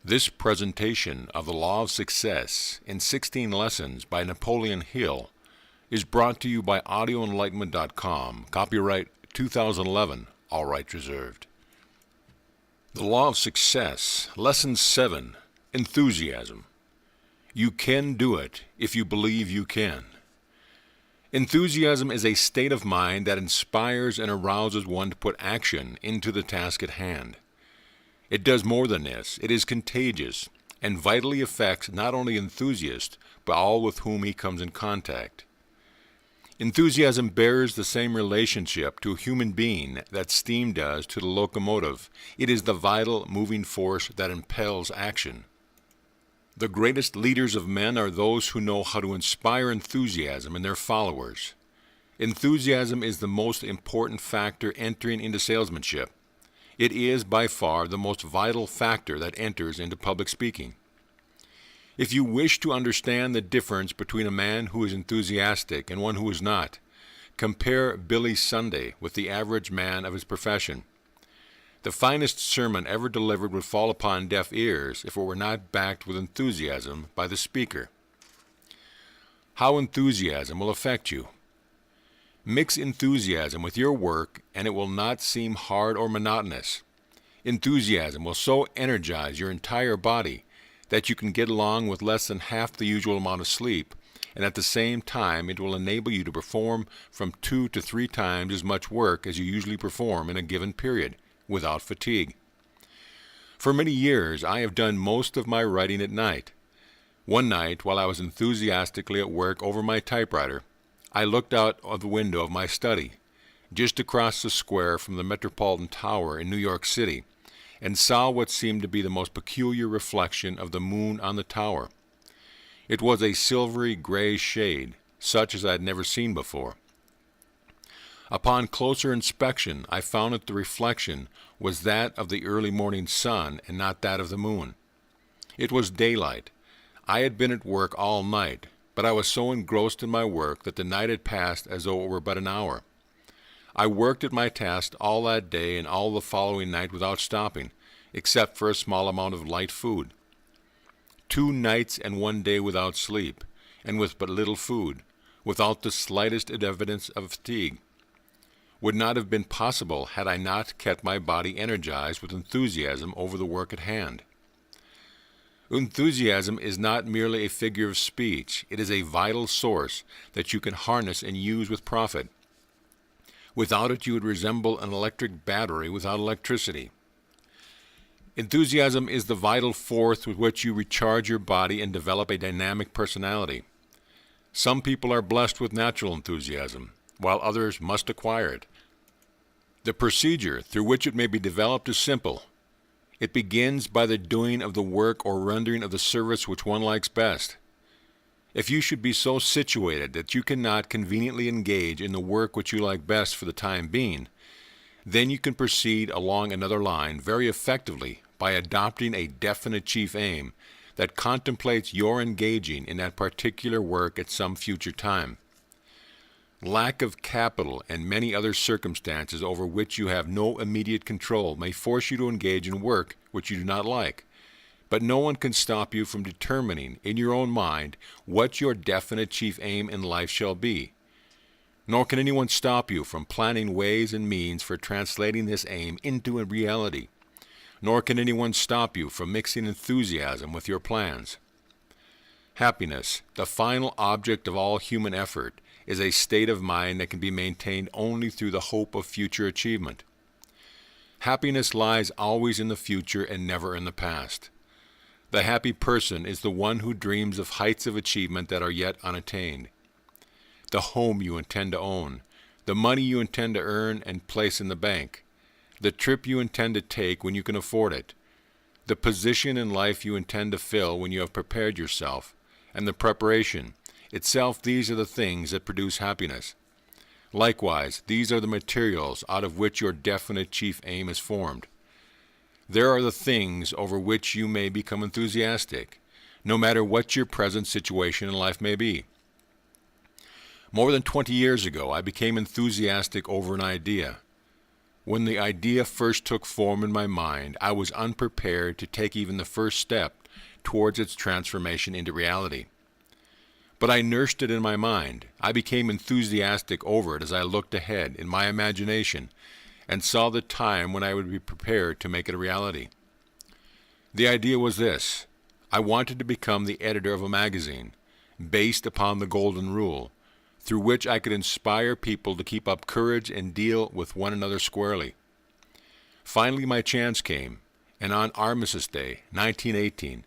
This presentation of the Law of Success in 16 Lessons by Napoleon Hill is brought to you by audioenlightenment.com. Copyright 2011, all rights reserved. The Law of Success, Lesson 7, Enthusiasm. You can do it if you believe you can. Enthusiasm is a state of mind that inspires and arouses one to put action into the task at hand. It does more than this. It is contagious and vitally affects not only enthusiasts, but all with whom he comes in contact. Enthusiasm bears the same relationship to a human being that steam does to the locomotive. It is the vital moving force that impels action. The greatest leaders of men are those who know how to inspire enthusiasm in their followers. Enthusiasm is the most important factor entering into salesmanship. It is by far the most vital factor that enters into public speaking. If you wish to understand the difference between a man who is enthusiastic and one who is not, compare Billy Sunday with the average man of his profession. The finest sermon ever delivered would fall upon deaf ears if it were not backed with enthusiasm by the speaker. How enthusiasm will affect you. Mix enthusiasm with your work and it will not seem hard or monotonous. Enthusiasm will so energize your entire body that you can get along with less than half the usual amount of sleep, and at the same time it will enable you to perform from 2 to 3 times as much work as you usually perform in a given period, without fatigue. For many years I have done most of my writing at night. One night, while I was enthusiastically at work over my typewriter, I looked out of the window of my study, just across the square from the Metropolitan Tower in New York City, and saw what seemed to be the most peculiar reflection of the moon on the tower. It was a silvery gray shade, such as I had never seen before. Upon closer inspection, I found that the reflection was that of the early morning sun and not that of the moon. It was daylight. I had been at work all night, but I was so engrossed in my work that the night had passed as though it were but an hour. I worked at my task all that day and all the following night without stopping, except for a small amount of light food. 2 nights and 1 day without sleep, and with but little food, without the slightest evidence of fatigue, would not have been possible had I not kept my body energized with enthusiasm over the work at hand. Enthusiasm is not merely a figure of speech. It is a vital source that you can harness and use with profit. Without it, you would resemble an electric battery without electricity. Enthusiasm is the vital force with which you recharge your body and develop a dynamic personality. Some people are blessed with natural enthusiasm, while others must acquire it. The procedure through which it may be developed is simple. It begins by the doing of the work or rendering of the service which one likes best. If you should be so situated that you cannot conveniently engage in the work which you like best for the time being, then you can proceed along another line very effectively by adopting a definite chief aim that contemplates your engaging in that particular work at some future time. Lack of capital and many other circumstances over which you have no immediate control may force you to engage in work which you do not like, but no one can stop you from determining in your own mind what your definite chief aim in life shall be. Nor can anyone stop you from planning ways and means for translating this aim into a reality. Nor can anyone stop you from mixing enthusiasm with your plans. Happiness, the final object of all human effort, is a state of mind that can be maintained only through the hope of future achievement. Happiness lies always in the future and never in the past. The happy person is the one who dreams of heights of achievement that are yet unattained. The home you intend to own, the money you intend to earn and place in the bank, the trip you intend to take when you can afford it, the position in life you intend to fill when you have prepared yourself, and the preparation itself, these are the things that produce happiness. Likewise, these are the materials out of which your definite chief aim is formed. There are the things over which you may become enthusiastic, no matter what your present situation in life may be. More than 20 years ago, I became enthusiastic over an idea. When the idea first took form in my mind, I was unprepared to take even the first step towards its transformation into reality. But I nursed it in my mind. I became enthusiastic over it as I looked ahead in my imagination and saw the time when I would be prepared to make it a reality. The idea was this: I wanted to become the editor of a magazine based upon the Golden Rule, through which I could inspire people to keep up courage and deal with one another squarely. Finally, my chance came, and on Armistice Day, 1918,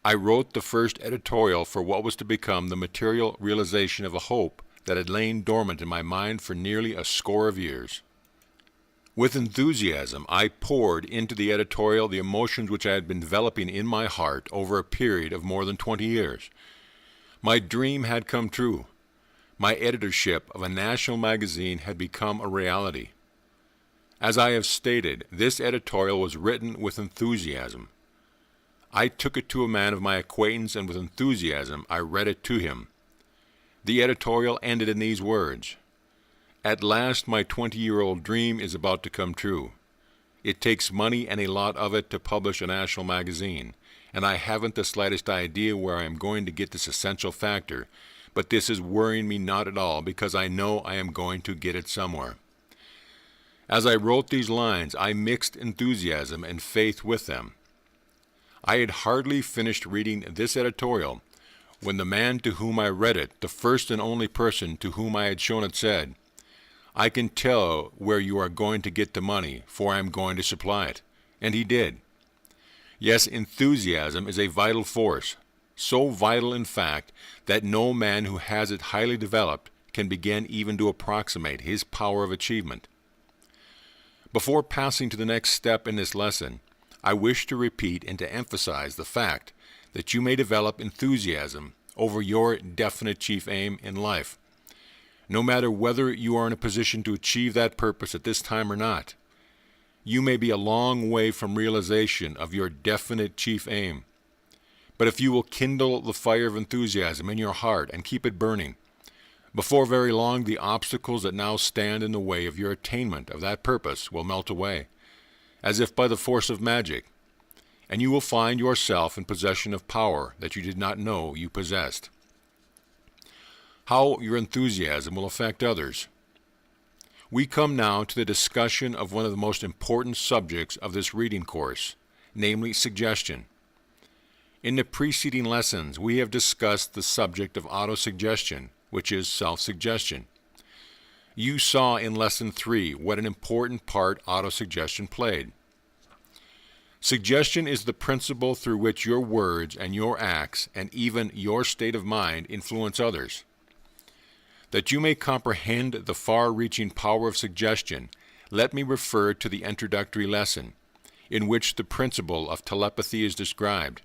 I wrote the first editorial for what was to become the material realization of a hope that had lain dormant in my mind for nearly a score of years. With enthusiasm, I poured into the editorial the emotions which I had been developing in my heart over a period of more than 20 years. My dream had come true. My editorship of a national magazine had become a reality. As I have stated, this editorial was written with enthusiasm. I took it to a man of my acquaintance, and with enthusiasm I read it to him. The editorial ended in these words: "At last my 20-year-old dream is about to come true. It takes money and a lot of it to publish a national magazine, and I haven't the slightest idea where I am going to get this essential factor, but this is worrying me not at all, because I know I am going to get it somewhere." As I wrote these lines, I mixed enthusiasm and faith with them. I had hardly finished reading this editorial when the man to whom I read it, the first and only person to whom I had shown it, said, "I can tell where you are going to get the money, for I am going to supply it." And he did. Yes, enthusiasm is a vital force, so vital in fact that no man who has it highly developed can begin even to approximate his power of achievement. Before passing to the next step in this lesson, I wish to repeat and to emphasize the fact that you may develop enthusiasm over your definite chief aim in life, no matter whether you are in a position to achieve that purpose at this time or not. You may be a long way from realization of your definite chief aim. But if you will kindle the fire of enthusiasm in your heart and keep it burning, before very long the obstacles that now stand in the way of your attainment of that purpose will melt away, as if by the force of magic, and you will find yourself in possession of power that you did not know you possessed. How your enthusiasm will affect others. We come now to the discussion of one of the most important subjects of this reading course, namely suggestion. In the preceding lessons, we have discussed the subject of autosuggestion, which is self-suggestion. You saw in Lesson 3 what an important part autosuggestion played. Suggestion is the principle through which your words and your acts and even your state of mind influence others. That you may comprehend the far-reaching power of suggestion, let me refer to the introductory lesson, in which the principle of telepathy is described.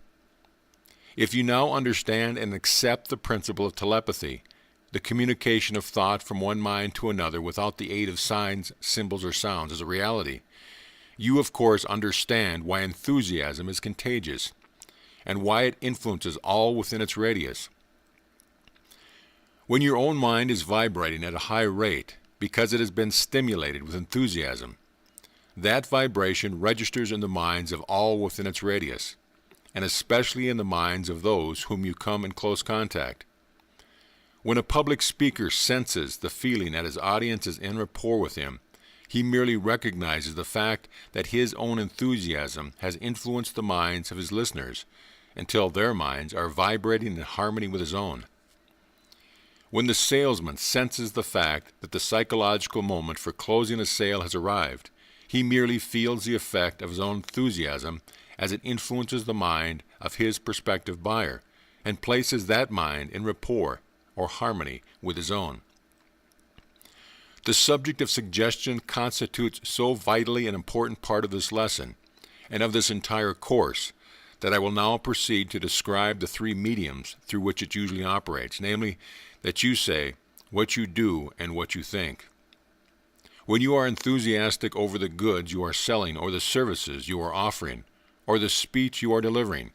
If you now understand and accept the principle of telepathy, the communication of thought from one mind to another without the aid of signs, symbols, or sounds as a reality, you of course understand why enthusiasm is contagious, and why it influences all within its radius. When your own mind is vibrating at a high rate because it has been stimulated with enthusiasm, that vibration registers in the minds of all within its radius, and especially in the minds of those whom you come in close contact. When a public speaker senses the feeling that his audience is in rapport with him, he merely recognizes the fact that his own enthusiasm has influenced the minds of his listeners until their minds are vibrating in harmony with his own. When the salesman senses the fact that the psychological moment for closing a sale has arrived, he merely feels the effect of his own enthusiasm as it influences the mind of his prospective buyer and places that mind in rapport or harmony with his own. The subject of suggestion constitutes so vitally an important part of this lesson and of this entire course that I will now proceed to describe the three mediums through which it usually operates, namely, that you say, what you do, and what you think. When you are enthusiastic over the goods you are selling or the services you are offering or the speech you are delivering,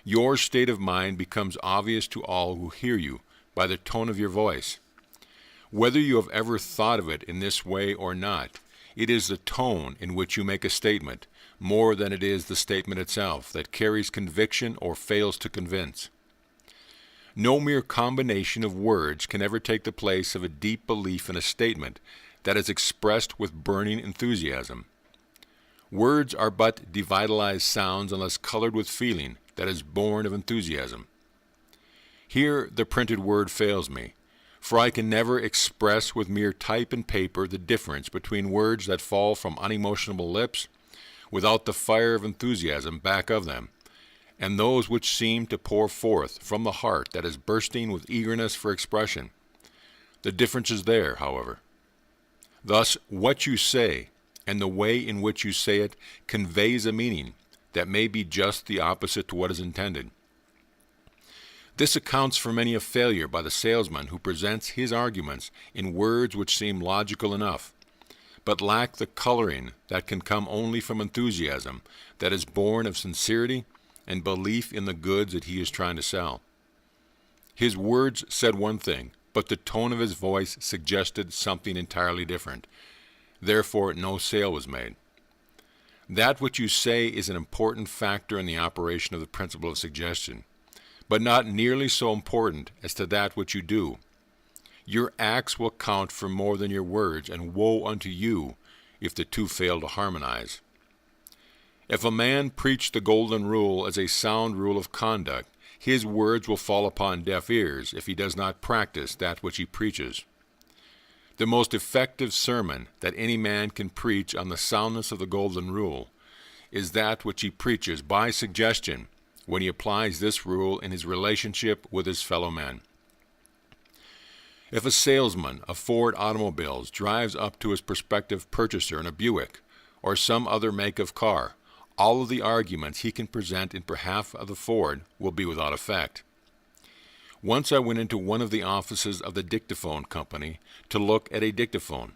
your state of mind becomes obvious to all who hear you by the tone of your voice. Whether you have ever thought of it in this way or not, It is the tone in which you make a statement, more than it is the statement itself, that carries conviction or fails to convince. No mere combination of words can ever take the place of a deep belief in a statement that is expressed with burning enthusiasm. Words are but devitalized sounds unless colored with feeling that is born of enthusiasm. Here the printed word fails me, for I can never express with mere type and paper the difference between words that fall from unemotional lips without the fire of enthusiasm back of them, and those which seem to pour forth from the heart that is bursting with eagerness for expression. The difference is there, however. Thus, what you say and the way in which you say it conveys a meaning that may be just the opposite to what is intended. This accounts for many a failure by the salesman who presents his arguments in words which seem logical enough, but lack the coloring that can come only from enthusiasm that is born of sincerity and belief in the goods that he is trying to sell. His words said one thing, but the tone of his voice suggested something entirely different. Therefore, no sale was made. That which you say is an important factor in the operation of the principle of suggestion, but not nearly so important as to that which you do. Your acts will count for more than your words, and woe unto you if the two fail to harmonize. If a man preach the golden rule as a sound rule of conduct, his words will fall upon deaf ears if he does not practice that which he preaches. The most effective sermon that any man can preach on the soundness of the golden rule is that which he preaches by suggestion when he applies this rule in his relationship with his fellow men. If a salesman of Ford automobiles drives up to his prospective purchaser in a Buick or some other make of car, all of the arguments he can present in behalf of the Ford will be without effect. Once I went into one of the offices of the dictaphone company to look at a dictaphone.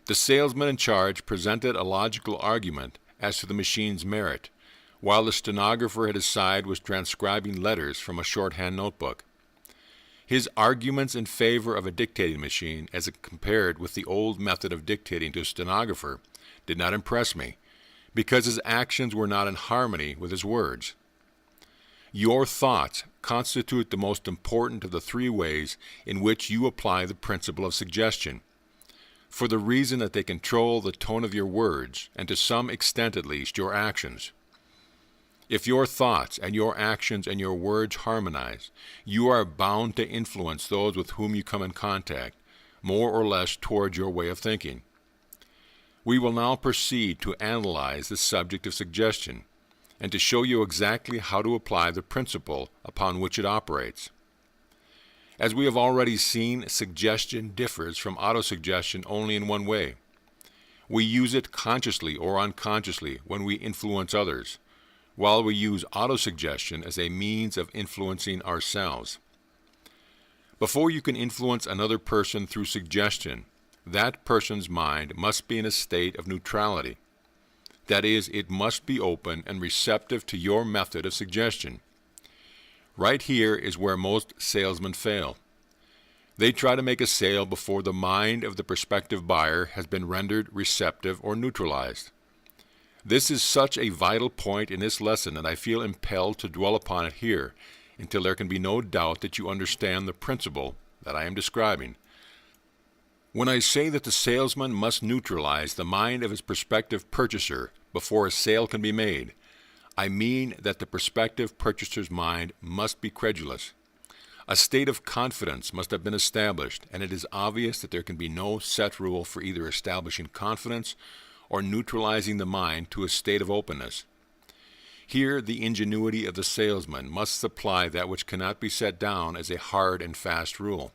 The salesman in charge presented a logical argument as to the machine's merit, while the stenographer at his side was transcribing letters from a shorthand notebook. His arguments in favor of a dictating machine, as compared with the old method of dictating to a stenographer, did not impress me, because his actions were not in harmony with his words. Your thoughts constitute the most important of the three ways in which you apply the principle of suggestion, for the reason that they control the tone of your words, and to some extent at least your actions. If your thoughts and your actions and your words harmonize, you are bound to influence those with whom you come in contact, more or less towards your way of thinking. We will now proceed to analyze the subject of suggestion, and to show you exactly how to apply the principle upon which it operates. As we have already seen, suggestion differs from autosuggestion only in one way. We use it consciously or unconsciously when we influence others, while we use autosuggestion as a means of influencing ourselves. Before you can influence another person through suggestion, that person's mind must be in a state of neutrality. That is, it must be open and receptive to your method of suggestion. Right here is where most salesmen fail. They try to make a sale before the mind of the prospective buyer has been rendered receptive or neutralized. This is such a vital point in this lesson that I feel impelled to dwell upon it here until there can be no doubt that you understand the principle that I am describing. When I say that the salesman must neutralize the mind of his prospective purchaser before a sale can be made, I mean that the prospective purchaser's mind must be credulous. A state of confidence must have been established, and it is obvious that there can be no set rule for either establishing confidence or neutralizing the mind to a state of openness. Here the ingenuity of the salesman must supply that which cannot be set down as a hard and fast rule.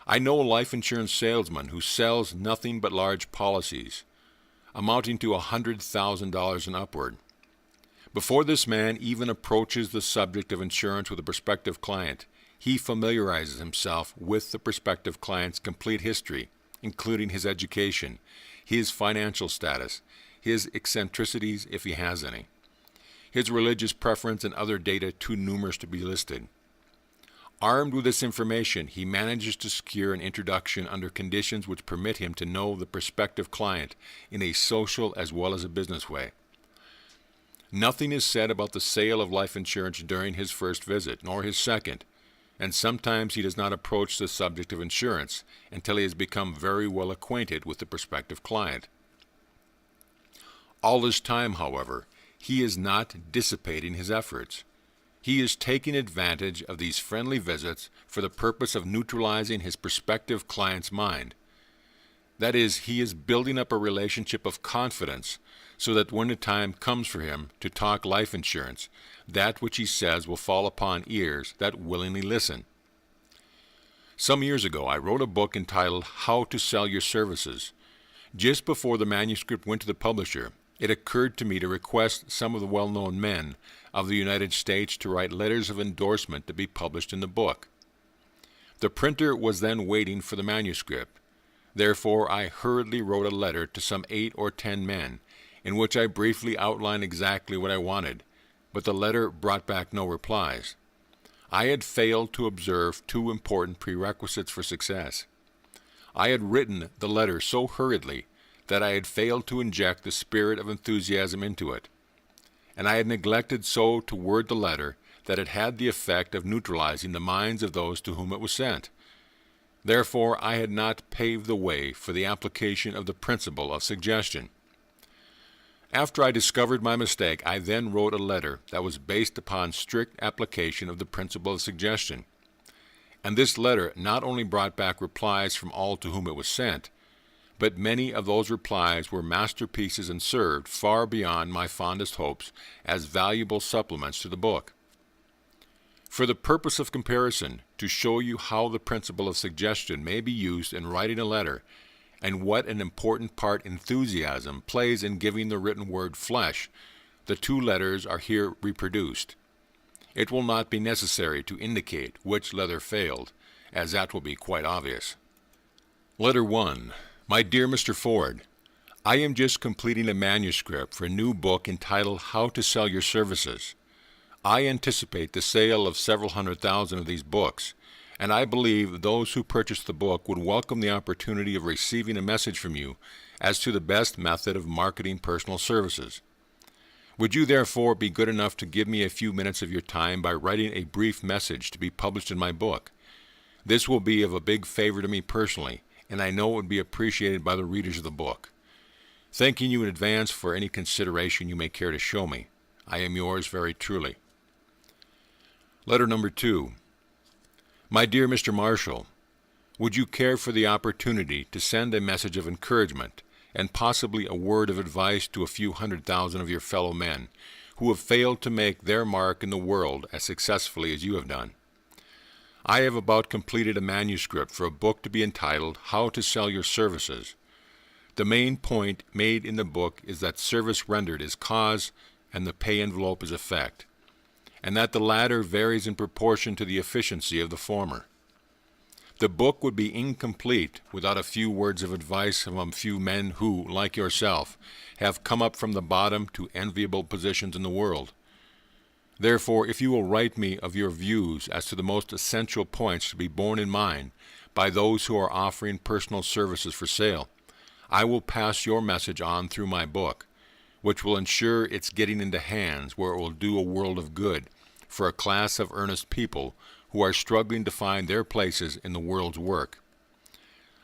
I know a life insurance salesman who sells nothing but large policies, amounting to $100,000 and upward. Before this man even approaches the subject of insurance with a prospective client, he familiarizes himself with the prospective client's complete history, including his education, his financial status, his eccentricities if he has any, his religious preference, and other data too numerous to be listed. Armed with this information, he manages to secure an introduction under conditions which permit him to know the prospective client in a social as well as a business way. Nothing is said about the sale of life insurance during his first visit, nor his second, and sometimes he does not approach the subject of insurance until he has become very well acquainted with the prospective client. All this time, however, he is not dissipating his efforts. He is taking advantage of these friendly visits for the purpose of neutralizing his prospective client's mind. That is, he is building up a relationship of confidence so that when the time comes for him to talk life insurance, that which he says will fall upon ears that willingly listen. Some years ago, I wrote a book entitled How to Sell Your Services. Just before the manuscript went to the publisher, it occurred to me to request some of the well-known men of the United States to write letters of endorsement to be published in the book. The printer was then waiting for the manuscript. Therefore, I hurriedly wrote a letter to some 8 or 10 men, in which I briefly outlined exactly what I wanted, but the letter brought back no replies. I had failed to observe 2 important prerequisites for success. I had written the letter so hurriedly that I had failed to inject the spirit of enthusiasm into it, and I had neglected so to word the letter that it had the effect of neutralizing the minds of those to whom it was sent. Therefore, I had not paved the way for the application of the principle of suggestion. After I discovered my mistake, I then wrote a letter that was based upon strict application of the principle of suggestion. And this letter not only brought back replies from all to whom it was sent, but many of those replies were masterpieces and served far beyond my fondest hopes as valuable supplements to the book. For the purpose of comparison, to show you how the principle of suggestion may be used in writing a letter, and what an important part enthusiasm plays in giving the written word flesh, the 2 letters are here reproduced. It will not be necessary to indicate which letter failed, as that will be quite obvious. Letter 1. My dear Mr. Ford, I am just completing a manuscript for a new book entitled How to Sell Your Services. I anticipate the sale of several 100,000 of these books, and I believe those who purchase the book would welcome the opportunity of receiving a message from you as to the best method of marketing personal services. Would you therefore be good enough to give me a few minutes of your time by writing a brief message to be published in my book? This will be of a big favor to me personally, and I know it would be appreciated by the readers of the book. Thanking you in advance for any consideration you may care to show me, I am yours very truly. Letter number 2. My dear Mr. Marshall, would you care for the opportunity to send a message of encouragement and possibly a word of advice to a few 100,000 of your fellow men who have failed to make their mark in the world as successfully as you have done? I have about completed a manuscript for a book to be entitled How to Sell Your Services. The main point made in the book is that service rendered is cause and the pay envelope is effect, and that the latter varies in proportion to the efficiency of the former. The book would be incomplete without a few words of advice from a few men who, like yourself, have come up from the bottom to enviable positions in the world. Therefore, if you will write me of your views as to the most essential points to be borne in mind by those who are offering personal services for sale, I will pass your message on through my book, which will ensure its getting into hands where it will do a world of good for a class of earnest people who are struggling to find their places in the world's work.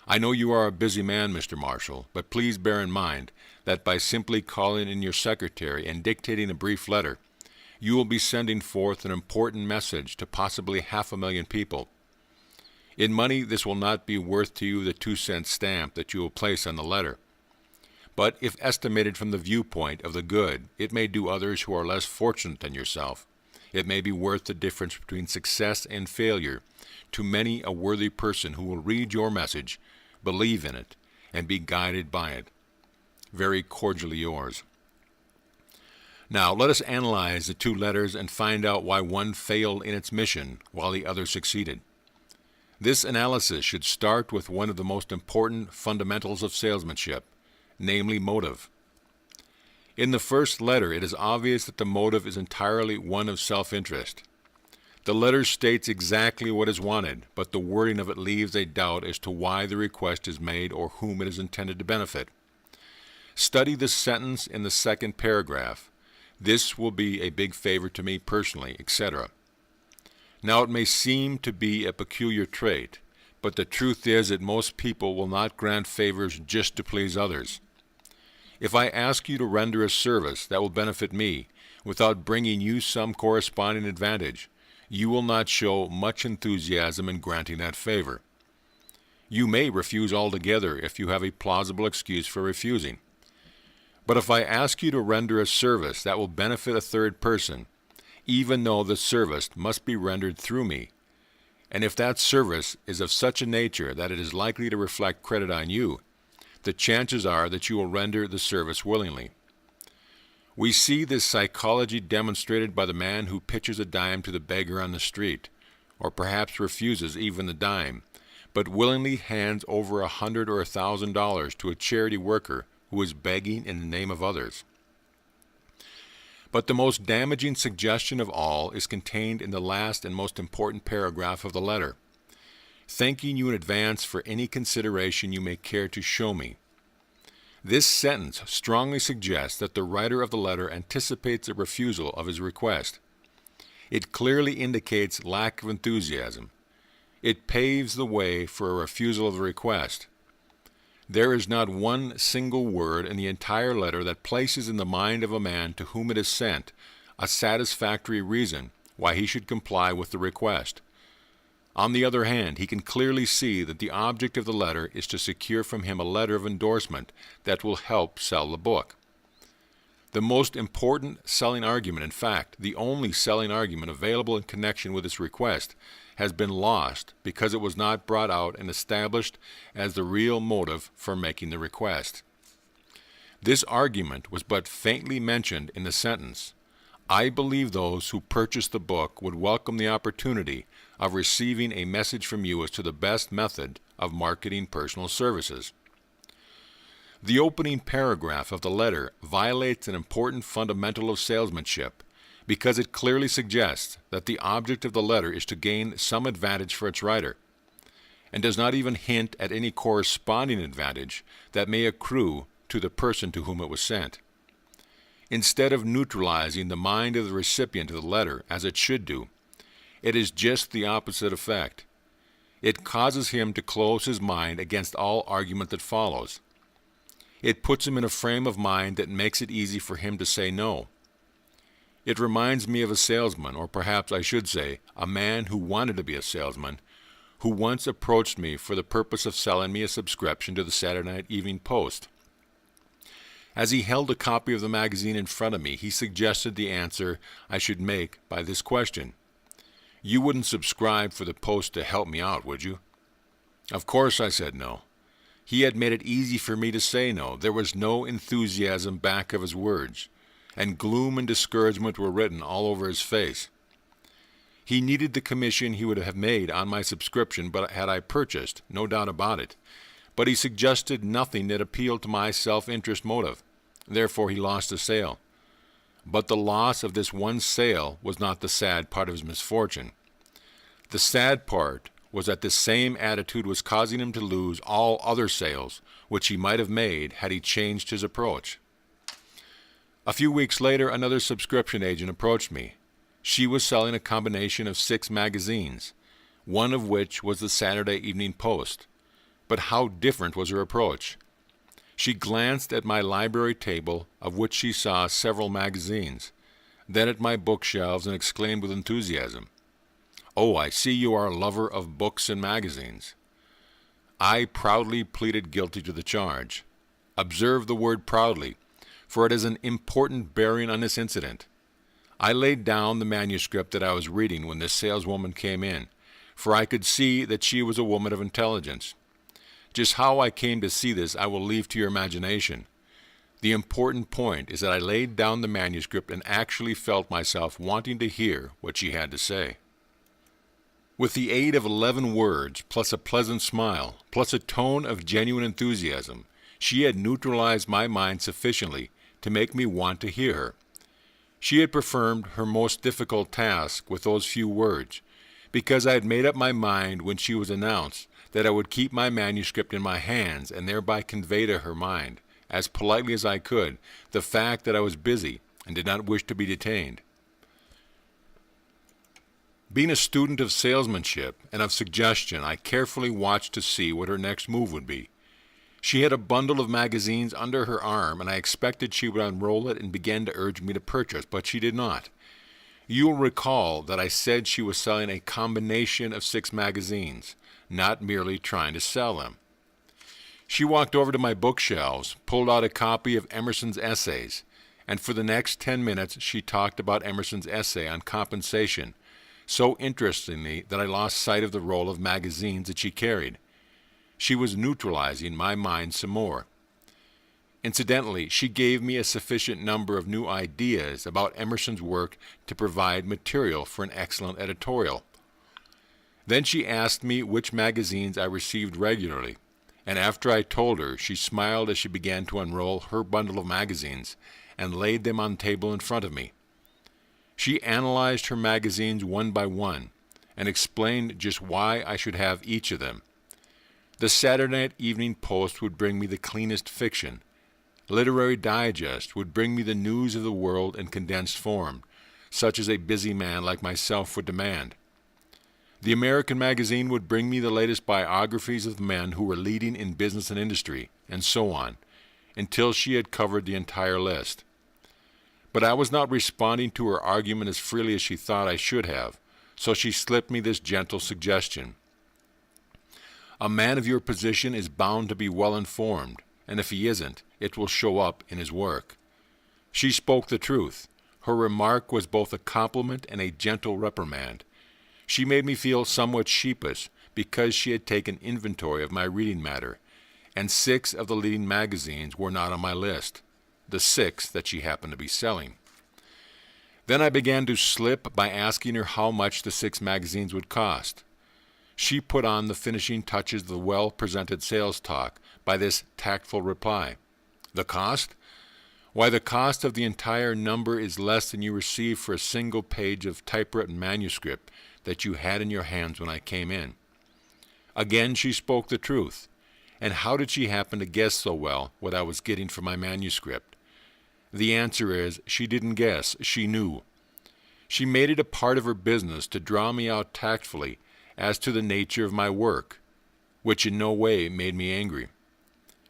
I know you are a busy man, Mr. Marshall, but please bear in mind that by simply calling in your secretary and dictating a brief letter, you will be sending forth an important message to possibly 500,000 people. In money, this will not be worth to you the 2-cent stamp that you will place on the letter. But if estimated from the viewpoint of the good, it may do others who are less fortunate than yourself. It may be worth the difference between success and failure to many a worthy person who will read your message, believe in it, and be guided by it. Very cordially yours. Now, let us analyze the 2 letters and find out why one failed in its mission while the other succeeded. This analysis should start with one of the most important fundamentals of salesmanship, namely motive. In the first letter, it is obvious that the motive is entirely one of self-interest. The letter states exactly what is wanted, but the wording of it leaves a doubt as to why the request is made or whom it is intended to benefit. Study the sentence in the second paragraph. This will be a big favor to me personally, etc. Now, it may seem to be a peculiar trait, but the truth is that most people will not grant favors just to please others. If I ask you to render a service that will benefit me without bringing you some corresponding advantage, you will not show much enthusiasm in granting that favor. You may refuse altogether if you have a plausible excuse for refusing. But if I ask you to render a service that will benefit a third person, even though the service must be rendered through me, and if that service is of such a nature that it is likely to reflect credit on you, the chances are that you will render the service willingly. We see this psychology demonstrated by the man who pitches a dime to the beggar on the street, or perhaps refuses even the dime, but willingly hands over $100 or $1,000 to a charity worker who is begging in the name of others. But the most damaging suggestion of all is contained in the last and most important paragraph of the letter. Thanking you in advance for any consideration you may care to show me. This sentence strongly suggests that the writer of the letter anticipates a refusal of his request. It clearly indicates lack of enthusiasm. It paves the way for a refusal of the request. There is not one single word in the entire letter that places in the mind of a man to whom it is sent a satisfactory reason why he should comply with the request. On the other hand, he can clearly see that the object of the letter is to secure from him a letter of endorsement that will help sell the book. The most important selling argument, in fact, the only selling argument available in connection with this request, has been lost because it was not brought out and established as the real motive for making the request. This argument was but faintly mentioned in the sentence. I believe those who purchase the book would welcome the opportunity of receiving a message from you as to the best method of marketing personal services. The opening paragraph of the letter violates an important fundamental of salesmanship because it clearly suggests that the object of the letter is to gain some advantage for its writer, and does not even hint at any corresponding advantage that may accrue to the person to whom it was sent. Instead of neutralizing the mind of the recipient of the letter as it should do, it is just the opposite effect. It causes him to close his mind against all argument that follows. It puts him in a frame of mind that makes it easy for him to say no. It reminds me of a salesman, or perhaps I should say, a man who wanted to be a salesman, who once approached me for the purpose of selling me a subscription to the Saturday Night Evening Post. As he held a copy of the magazine in front of me, he suggested the answer I should make by this question. You wouldn't subscribe for the Post to help me out, would you? Of course I said no. He had made it easy for me to say no. There was no enthusiasm back of his words, and gloom and discouragement were written all over his face. He needed the commission he would have made on my subscription but had I purchased, no doubt about it. But he suggested nothing that appealed to my self-interest motive. Therefore he lost the sale. But the loss of this one sale was not the sad part of his misfortune. The sad part was that this same attitude was causing him to lose all other sales which he might have made had he changed his approach. A few weeks later, another subscription agent approached me. She was selling a combination of 6 magazines, one of which was the Saturday Evening Post. But how different was her approach? She glanced at my library table, of which she saw several magazines, then at my bookshelves, and exclaimed with enthusiasm, "Oh, I see you are a lover of books and magazines." I proudly pleaded guilty to the charge. Observe the word proudly, for it has an important bearing on this incident. I laid down the manuscript that I was reading when this saleswoman came in, for I could see that she was a woman of intelligence. Just how I came to see this I will leave to your imagination. The important point is that I laid down the manuscript and actually felt myself wanting to hear what she had to say. With the aid of 11 words, plus a pleasant smile, plus a tone of genuine enthusiasm, she had neutralized my mind sufficiently to make me want to hear her. She had performed her most difficult task with those few words, because I had made up my mind when she was announced that I would keep my manuscript in my hands and thereby convey to her mind, as politely as I could, the fact that I was busy and did not wish to be detained. Being a student of salesmanship and of suggestion, I carefully watched to see what her next move would be. She had a bundle of magazines under her arm, and I expected she would unroll it and begin to urge me to purchase, but she did not. You will recall that I said she was selling a combination of 6 magazines, not merely trying to sell them. She walked over to my bookshelves, pulled out a copy of Emerson's essays, and for the next 10 minutes she talked about Emerson's essay on compensation, so interestingly that I lost sight of the roll of magazines that she carried. She was neutralizing my mind some more. Incidentally, she gave me a sufficient number of new ideas about Emerson's work to provide material for an excellent editorial. Then she asked me which magazines I received regularly, and after I told her, she smiled as she began to unroll her bundle of magazines and laid them on the table in front of me. She analyzed her magazines one by one and explained just why I should have each of them. The Saturday Night Evening Post would bring me the cleanest fiction. Literary Digest would bring me the news of the world in condensed form, such as a busy man like myself would demand. The American Magazine would bring me the latest biographies of men who were leading in business and industry, and so on, until she had covered the entire list. But I was not responding to her argument as freely as she thought I should have, so she slipped me this gentle suggestion. A man of your position is bound to be well informed, and if he isn't, it will show up in his work. She spoke the truth. Her remark was both a compliment and a gentle reprimand. She made me feel somewhat sheepish because she had taken inventory of my reading matter, and 6 of the leading magazines were not on my list, the 6 that she happened to be selling. Then I began to slip by asking her how much the 6 magazines would cost. She put on the finishing touches of the well-presented sales talk by this tactful reply. The cost? Why, the cost of the entire number is less than you received for a single page of typewritten manuscript that you had in your hands when I came in. Again she spoke the truth. And how did she happen to guess so well what I was getting for my manuscript? The answer is, she didn't guess, she knew. She made it a part of her business to draw me out tactfully as to the nature of my work, which in no way made me angry.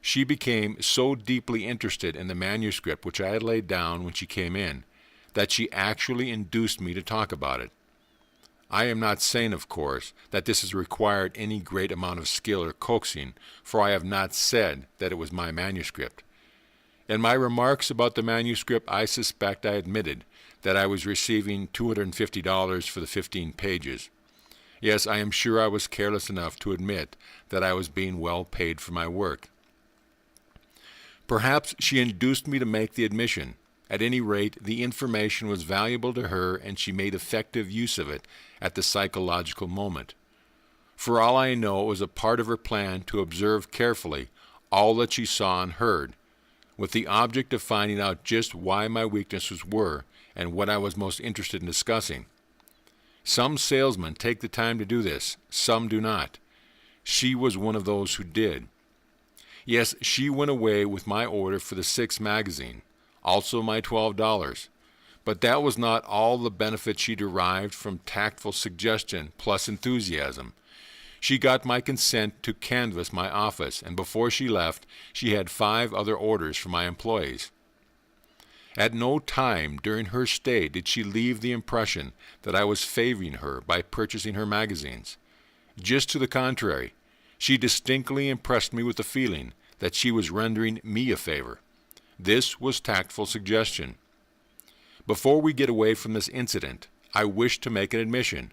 She became so deeply interested in the manuscript which I had laid down when she came in, that she actually induced me to talk about it. I am not saying, of course, that this has required any great amount of skill or coaxing, for I have not said that it was my manuscript. In my remarks about the manuscript, I suspect I admitted that I was receiving $250 for the 15 pages. Yes, I am sure I was careless enough to admit that I was being well paid for my work. Perhaps she induced me to make the admission. At any rate, the information was valuable to her, and she made effective use of it at the psychological moment. For all I know, it was a part of her plan to observe carefully all that she saw and heard, with the object of finding out just why my weaknesses were and what I was most interested in discussing. Some salesmen take the time to do this, some do not. She was one of those who did. Yes, she went away with my order for the 6th magazine, also my $12. But that was not all the benefit she derived from tactful suggestion plus enthusiasm. She got my consent to canvass my office, and before she left, she had 5 other orders for my employees. At no time during her stay did she leave the impression that I was favoring her by purchasing her magazines. Just to the contrary, she distinctly impressed me with the feeling that she was rendering me a favor. This was tactful suggestion. Before we get away from this incident, I wish to make an admission.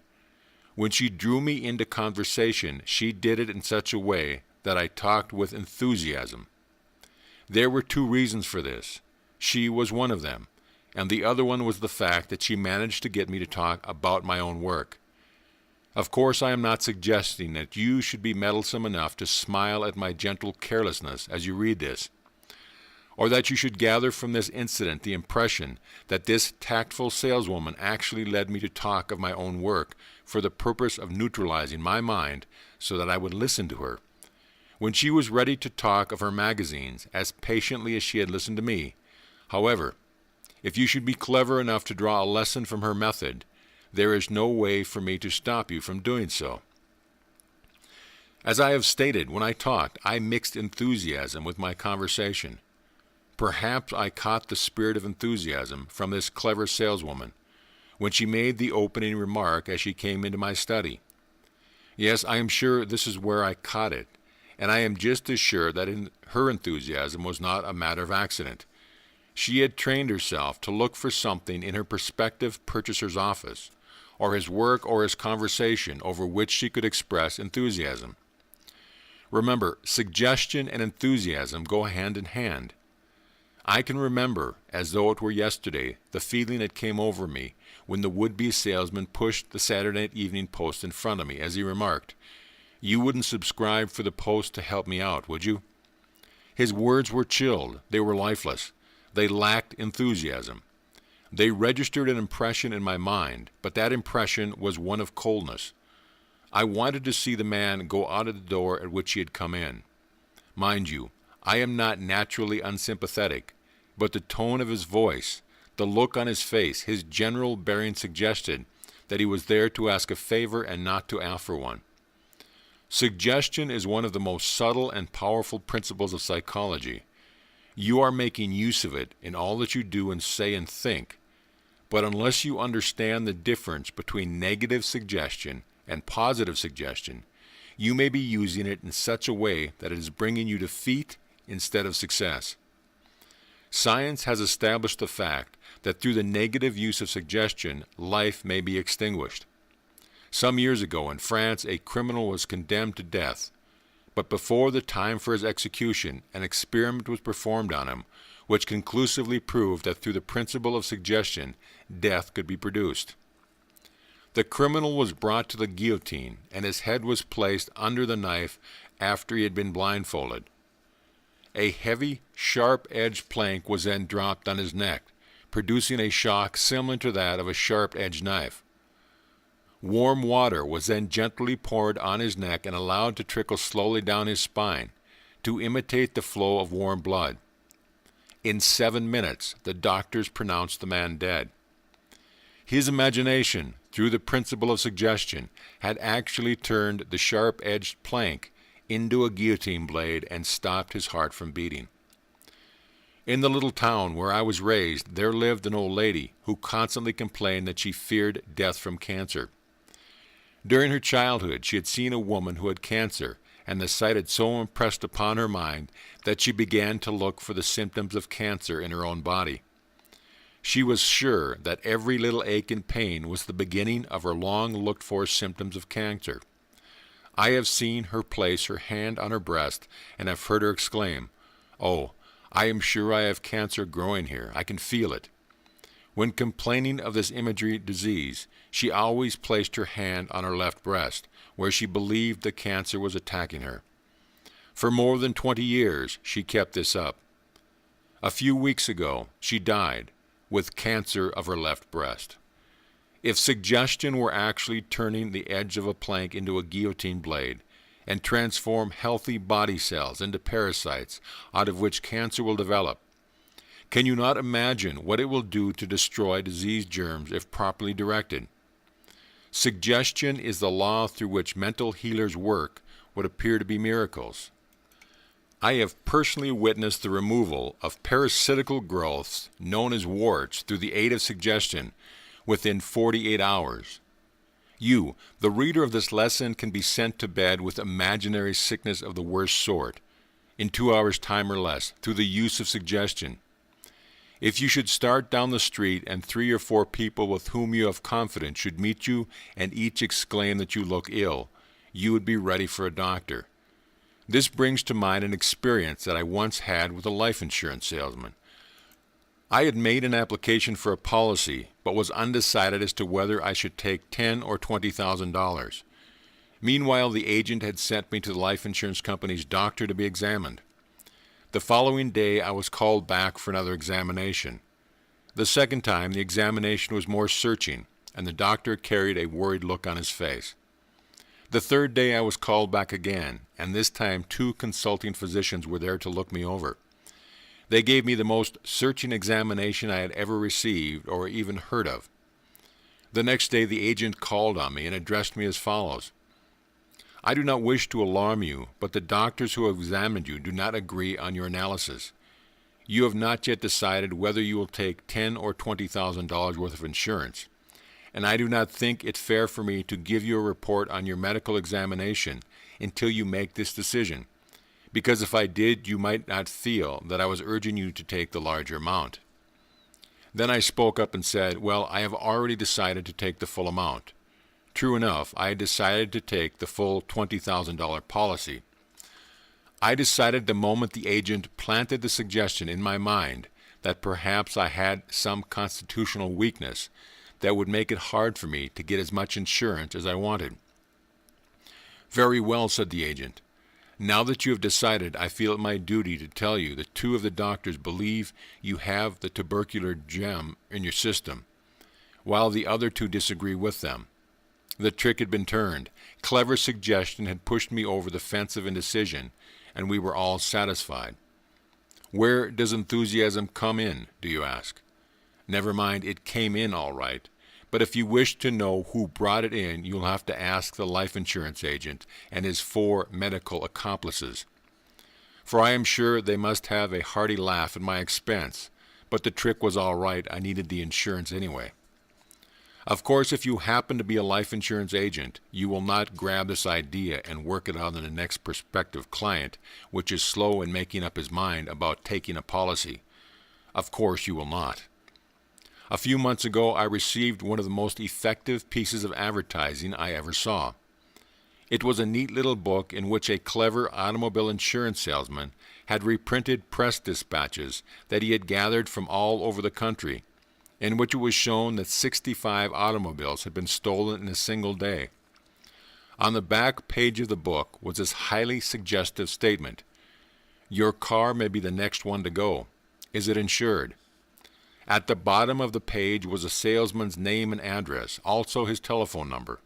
When she drew me into conversation, she did it in such a way that I talked with enthusiasm. There were 2 reasons for this. She was one of them, and the other one was the fact that she managed to get me to talk about my own work. Of course, I am not suggesting that you should be meddlesome enough to smile at my gentle carelessness as you read this, or that you should gather from this incident the impression that this tactful saleswoman actually led me to talk of my own work for the purpose of neutralizing my mind so that I would listen to her. When she was ready to talk of her magazines as patiently as she had listened to me. However, if you should be clever enough to draw a lesson from her method, there is no way for me to stop you from doing so. As I have stated, when I talked, I mixed enthusiasm with my conversation. Perhaps I caught the spirit of enthusiasm from this clever saleswoman when she made the opening remark as she came into my study. Yes, I am sure this is where I caught it, and I am just as sure that her enthusiasm was not a matter of accident. She had trained herself to look for something in her prospective purchaser's office, or his work or his conversation over which she could express enthusiasm. Remember, suggestion and enthusiasm go hand in hand. I can remember, as though it were yesterday, the feeling that came over me when the would-be salesman pushed the Saturday Night Evening Post in front of me as he remarked, "You wouldn't subscribe for the Post to help me out, would you?" His words were chilled. They were lifeless. They lacked enthusiasm. They registered an impression in my mind, but that impression was one of coldness. I wanted to see the man go out of the door at which he had come in. Mind you, I am not naturally unsympathetic, but the tone of his voice, the look on his face, his general bearing suggested that he was there to ask a favor and not to offer one. Suggestion is one of the most subtle and powerful principles of psychology. You are making use of it in all that you do and say and think, but unless you understand the difference between negative suggestion and positive suggestion, you may be using it in such a way that it is bringing you defeat instead of success. Science has established the fact that through the negative use of suggestion, life may be extinguished. Some years ago in France, a criminal was condemned to death, but before the time for his execution, an experiment was performed on him, which conclusively proved that through the principle of suggestion, death could be produced. The criminal was brought to the guillotine, and his head was placed under the knife after he had been blindfolded. A heavy, sharp-edged plank was then dropped on his neck, producing a shock similar to that of a sharp-edged knife. Warm water was then gently poured on his neck and allowed to trickle slowly down his spine, to imitate the flow of warm blood. In 7 minutes, the doctors pronounced the man dead. His imagination, through the principle of suggestion, had actually turned the sharp-edged plank into a guillotine blade and stopped his heart from beating. In the little town where I was raised, there lived an old lady who constantly complained that she feared death from cancer. During her childhood, she had seen a woman who had cancer, and the sight had so impressed upon her mind that she began to look for the symptoms of cancer in her own body. She was sure that every little ache and pain was the beginning of her long-looked-for symptoms of cancer. I have seen her place her hand on her breast and have heard her exclaim, "Oh, I am sure I have cancer growing here. I can feel it." When complaining of this imagery disease, she always placed her hand on her left breast, where she believed the cancer was attacking her. For more than 20 years, she kept this up. A few weeks ago, she died with cancer of her left breast. If suggestion were actually turning the edge of a plank into a guillotine blade and transform healthy body cells into parasites out of which cancer will develop, can you not imagine what it will do to destroy disease germs if properly directed? Suggestion is the law through which mental healers work what appear to be miracles. I have personally witnessed the removal of parasitical growths known as warts through the aid of suggestion within 48 hours. You, the reader of this lesson, can be sent to bed with imaginary sickness of the worst sort in 2 hours' time or less through the use of suggestion. If you should start down the street and 3 or 4 people with whom you have confidence should meet you and each exclaim that you look ill, you would be ready for a doctor. This brings to mind an experience that I once had with a life insurance salesman. I had made an application for a policy, but was undecided as to whether I should take $10,000 or $20,000. Meanwhile, the agent had sent me to the life insurance company's doctor to be examined. The following day I was called back for another examination. The second time the examination was more searching, and the doctor carried a worried look on his face. The third day I was called back again, and this time 2 consulting physicians were there to look me over. They gave me the most searching examination I had ever received or even heard of. The next day the agent called on me and addressed me as follows. I do not wish to alarm you, but the doctors who have examined you do not agree on your analysis. You have not yet decided whether you will take $10,000 or $20,000 worth of insurance, and I do not think it fair for me to give you a report on your medical examination until you make this decision, because if I did, you might not feel that I was urging you to take the larger amount. Then I spoke up and said, well, I have already decided to take the full amount. True enough, I had decided to take the full $20,000 policy. I decided the moment the agent planted the suggestion in my mind that perhaps I had some constitutional weakness that would make it hard for me to get as much insurance as I wanted. Very well, said the agent. Now that you have decided, I feel it my duty to tell you that 2 of the doctors believe you have the tubercular gem in your system, while the other 2 disagree with them. The trick had been turned. Clever suggestion had pushed me over the fence of indecision, and we were all satisfied. Where does enthusiasm come in, do you ask? Never mind, it came in all right. But if you wish to know who brought it in, you'll have to ask the life insurance agent and his 4 medical accomplices. For I am sure they must have a hearty laugh at my expense, but the trick was all right. I needed the insurance anyway. Of course, if you happen to be a life insurance agent, you will not grab this idea and work it out on the next prospective client, which is slow in making up his mind about taking a policy. Of course, you will not. A few months ago, I received one of the most effective pieces of advertising I ever saw. It was a neat little book in which a clever automobile insurance salesman had reprinted press dispatches that he had gathered from all over the country, in which it was shown that 65 automobiles had been stolen in a single day. On the back page of the book was this highly suggestive statement: "Your car may be the next one to go. Is it insured?" At the bottom of the page was a salesman's name and address, also his telephone number.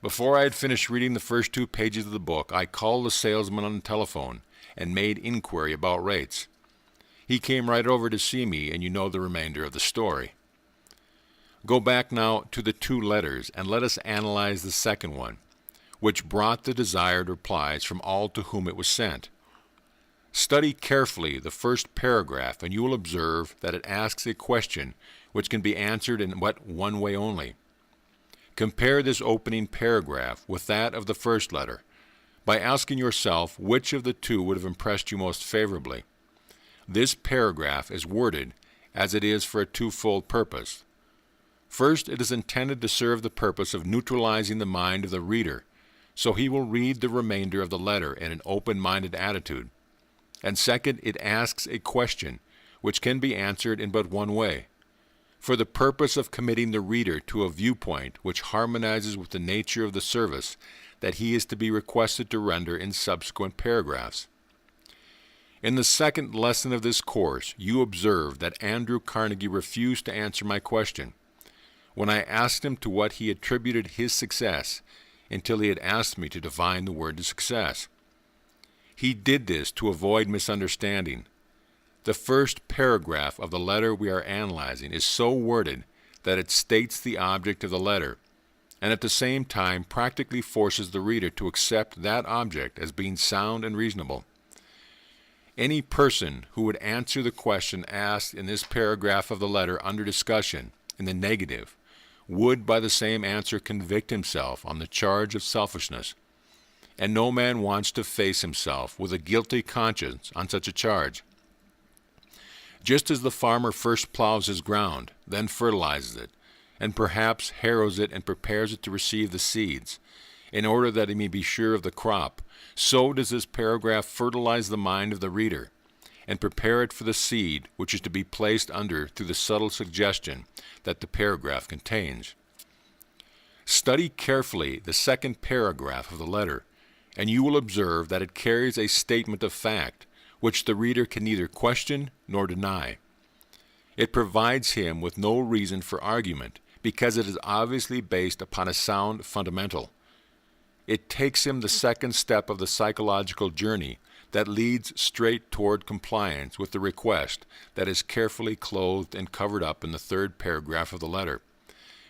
Before I had finished reading the first 2 pages of the book, I called the salesman on the telephone and made inquiry about rates. He came right over to see me, and you know the remainder of the story. Go back now to the 2 letters, and let us analyze the second one, which brought the desired replies from all to whom it was sent. Study carefully the first paragraph, and you will observe that it asks a question which can be answered in but one way only. Compare this opening paragraph with that of the first letter by asking yourself which of the 2 would have impressed you most favorably. This paragraph is worded as it is for a twofold purpose. First, it is intended to serve the purpose of neutralizing the mind of the reader, so he will read the remainder of the letter in an open-minded attitude. And second, it asks a question which can be answered in but one way, for the purpose of committing the reader to a viewpoint which harmonizes with the nature of the service that he is to be requested to render in subsequent paragraphs. In the second lesson of this course, you observe that Andrew Carnegie refused to answer my question when I asked him to what he attributed his success until he had asked me to define the word success. He did this to avoid misunderstanding. The first paragraph of the letter we are analyzing is so worded that it states the object of the letter, and at the same time practically forces the reader to accept that object as being sound and reasonable. Any person who would answer the question asked in this paragraph of the letter under discussion in the negative would by the same answer convict himself on the charge of selfishness, and no man wants to face himself with a guilty conscience on such a charge. Just as the farmer first plows his ground, then fertilizes it, and perhaps harrows it and prepares it to receive the seeds, in order that he may be sure of the crop, so does this paragraph fertilize the mind of the reader, and prepare it for the seed which is to be placed under through the subtle suggestion that the paragraph contains. Study carefully the second paragraph of the letter, and you will observe that it carries a statement of fact which the reader can neither question nor deny. It provides him with no reason for argument, because it is obviously based upon a sound fundamental. It takes him the second step of the psychological journey that leads straight toward compliance with the request that is carefully clothed and covered up in the third paragraph of the letter.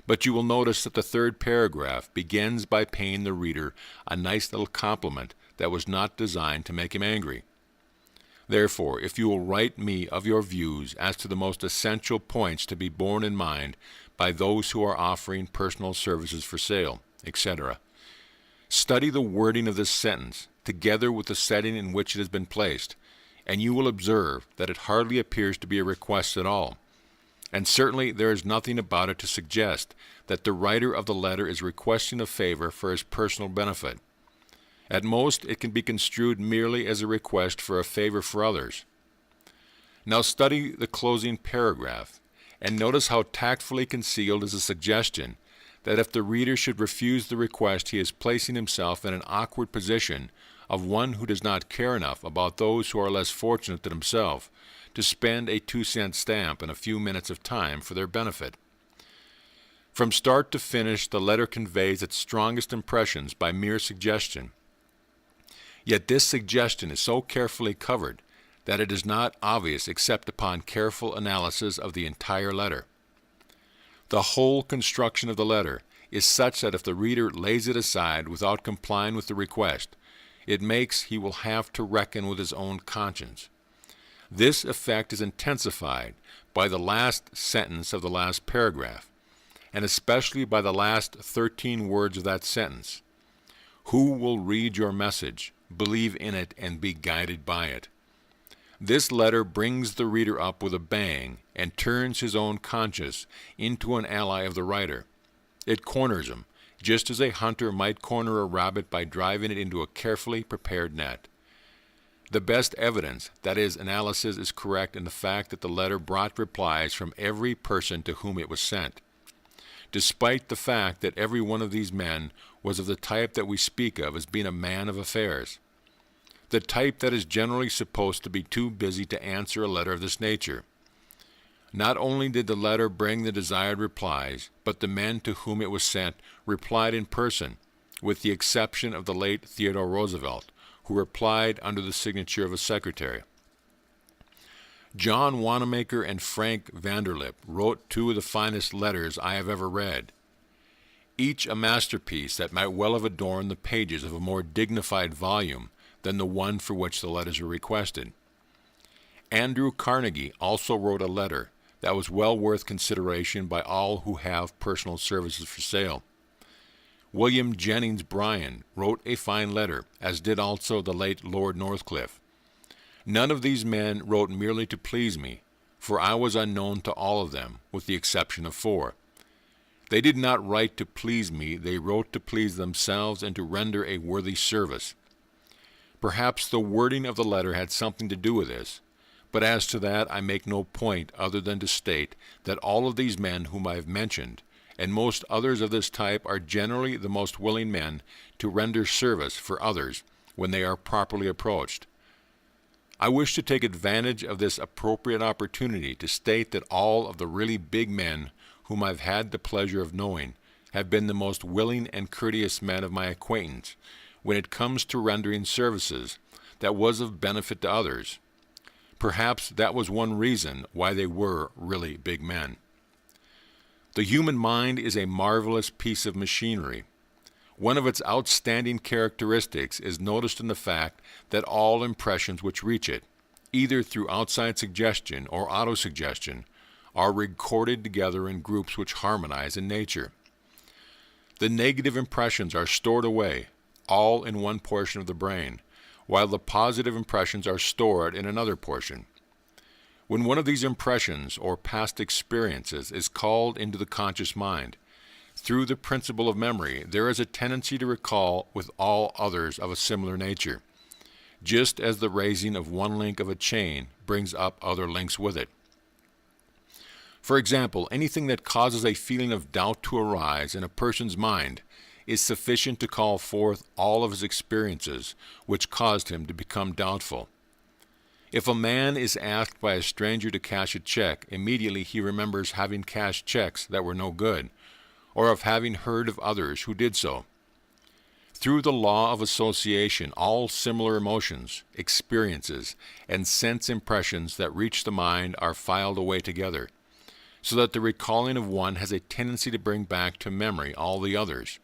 But you will notice that the third paragraph begins by paying the reader a nice little compliment that was not designed to make him angry. Therefore, if you will write me of your views as to the most essential points to be borne in mind by those who are offering personal services for sale, etc., study the wording of this sentence together with the setting in which it has been placed, and you will observe that it hardly appears to be a request at all. And certainly there is nothing about it to suggest that the writer of the letter is requesting a favor for his personal benefit. At most, it can be construed merely as a request for a favor for others. Now study the closing paragraph, and notice how tactfully concealed is a suggestion that if the reader should refuse the request, he is placing himself in an awkward position of one who does not care enough about those who are less fortunate than himself to spend a 2-cent stamp and a few minutes of time for their benefit. From start to finish, the letter conveys its strongest impressions by mere suggestion. Yet this suggestion is so carefully covered that it is not obvious except upon careful analysis of the entire letter. The whole construction of the letter is such that if the reader lays it aside without complying with the request, it makes he will have to reckon with his own conscience. This effect is intensified by the last sentence of the last paragraph, and especially by the last 13 words of that sentence. Who will read your message, believe in it, and be guided by it? This letter brings the reader up with a bang and turns his own conscience into an ally of the writer. It corners him, just as a hunter might corner a rabbit by driving it into a carefully prepared net. The best evidence that his analysis is correct in the fact that the letter brought replies from every person to whom it was sent, despite the fact that every one of these men was of the type that we speak of as being a man of affairs, the type that is generally supposed to be too busy to answer a letter of this nature. Not only did the letter bring the desired replies, but the men to whom it was sent replied in person, with the exception of the late Theodore Roosevelt, who replied under the signature of a secretary. John Wanamaker and Frank Vanderlip wrote 2 of the finest letters I have ever read, each a masterpiece that might well have adorned the pages of a more dignified volume than the one for which the letters were requested. Andrew Carnegie also wrote a letter that was well worth consideration by all who have personal services for sale. William Jennings Bryan wrote a fine letter, as did also the late Lord Northcliffe. None of these men wrote merely to please me, for I was unknown to all of them, with the exception of 4. They did not write to please me, they wrote to please themselves and to render a worthy service. Perhaps the wording of the letter had something to do with this, but as to that I make no point other than to state that all of these men whom I have mentioned, and most others of this type, are generally the most willing men to render service for others when they are properly approached. I wish to take advantage of this appropriate opportunity to state that all of the really big men whom I've had the pleasure of knowing have been the most willing and courteous men of my acquaintance when it comes to rendering services that was of benefit to others. Perhaps that was one reason why they were really big men. The human mind is a marvelous piece of machinery. One of its outstanding characteristics is noticed in the fact that all impressions which reach it, either through outside suggestion or autosuggestion, are recorded together in groups which harmonize in nature. The negative impressions are stored away, all in one portion of the brain, while the positive impressions are stored in another portion. When one of these impressions or past experiences is called into the conscious mind, through the principle of memory, there is a tendency to recall with all others of a similar nature, just as the raising of one link of a chain brings up other links with it. For example, anything that causes a feeling of doubt to arise in a person's mind is sufficient to call forth all of his experiences which caused him to become doubtful. If a man is asked by a stranger to cash a check, immediately he remembers having cashed checks that were no good, or of having heard of others who did so. Through the law of association, all similar emotions, experiences, and sense impressions that reach the mind are filed away together, so that the recalling of one has a tendency to bring back to memory all the others.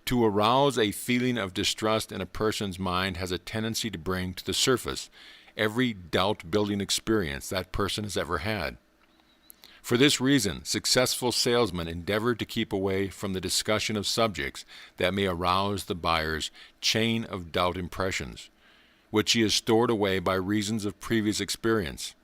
To arouse a feeling of distrust in a person's mind has a tendency to bring to the surface every doubt-building experience that person has ever had. For this reason, successful salesmen endeavor to keep away from the discussion of subjects that may arouse the buyer's chain of doubt impressions, which he has stored away by reasons of previous experience.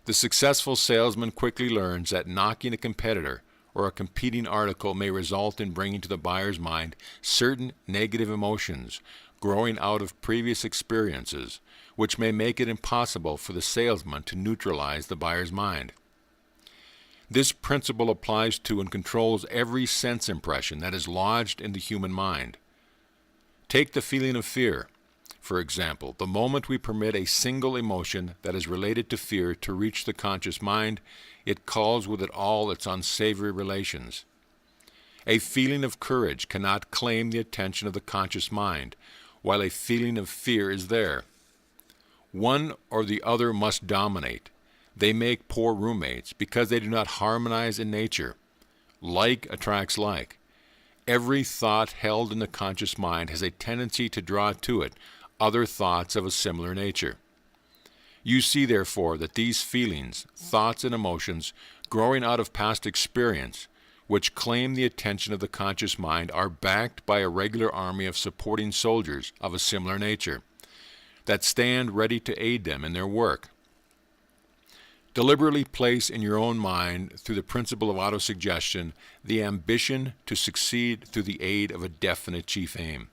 The successful salesman quickly learns that knocking a competitor or a competing article may result in bringing to the buyer's mind certain negative emotions growing out of previous experiences, which may make it impossible for the salesman to neutralize the buyer's mind. This principle applies to and controls every sense impression that is lodged in the human mind. Take the feeling of fear. For example, the moment we permit a single emotion that is related to fear to reach the conscious mind, it calls with it all its unsavory relations. A feeling of courage cannot claim the attention of the conscious mind, while a feeling of fear is there. One or the other must dominate. They make poor roommates because they do not harmonize in nature. Like attracts like. Every thought held in the conscious mind has a tendency to draw to it other thoughts of a similar nature. You see, therefore, that these feelings, thoughts, and emotions growing out of past experience, which claim the attention of the conscious mind, are backed by a regular army of supporting soldiers of a similar nature, that stand ready to aid them in their work. Deliberately place in your own mind, through the principle of autosuggestion, the ambition to succeed through the aid of a definite chief aim.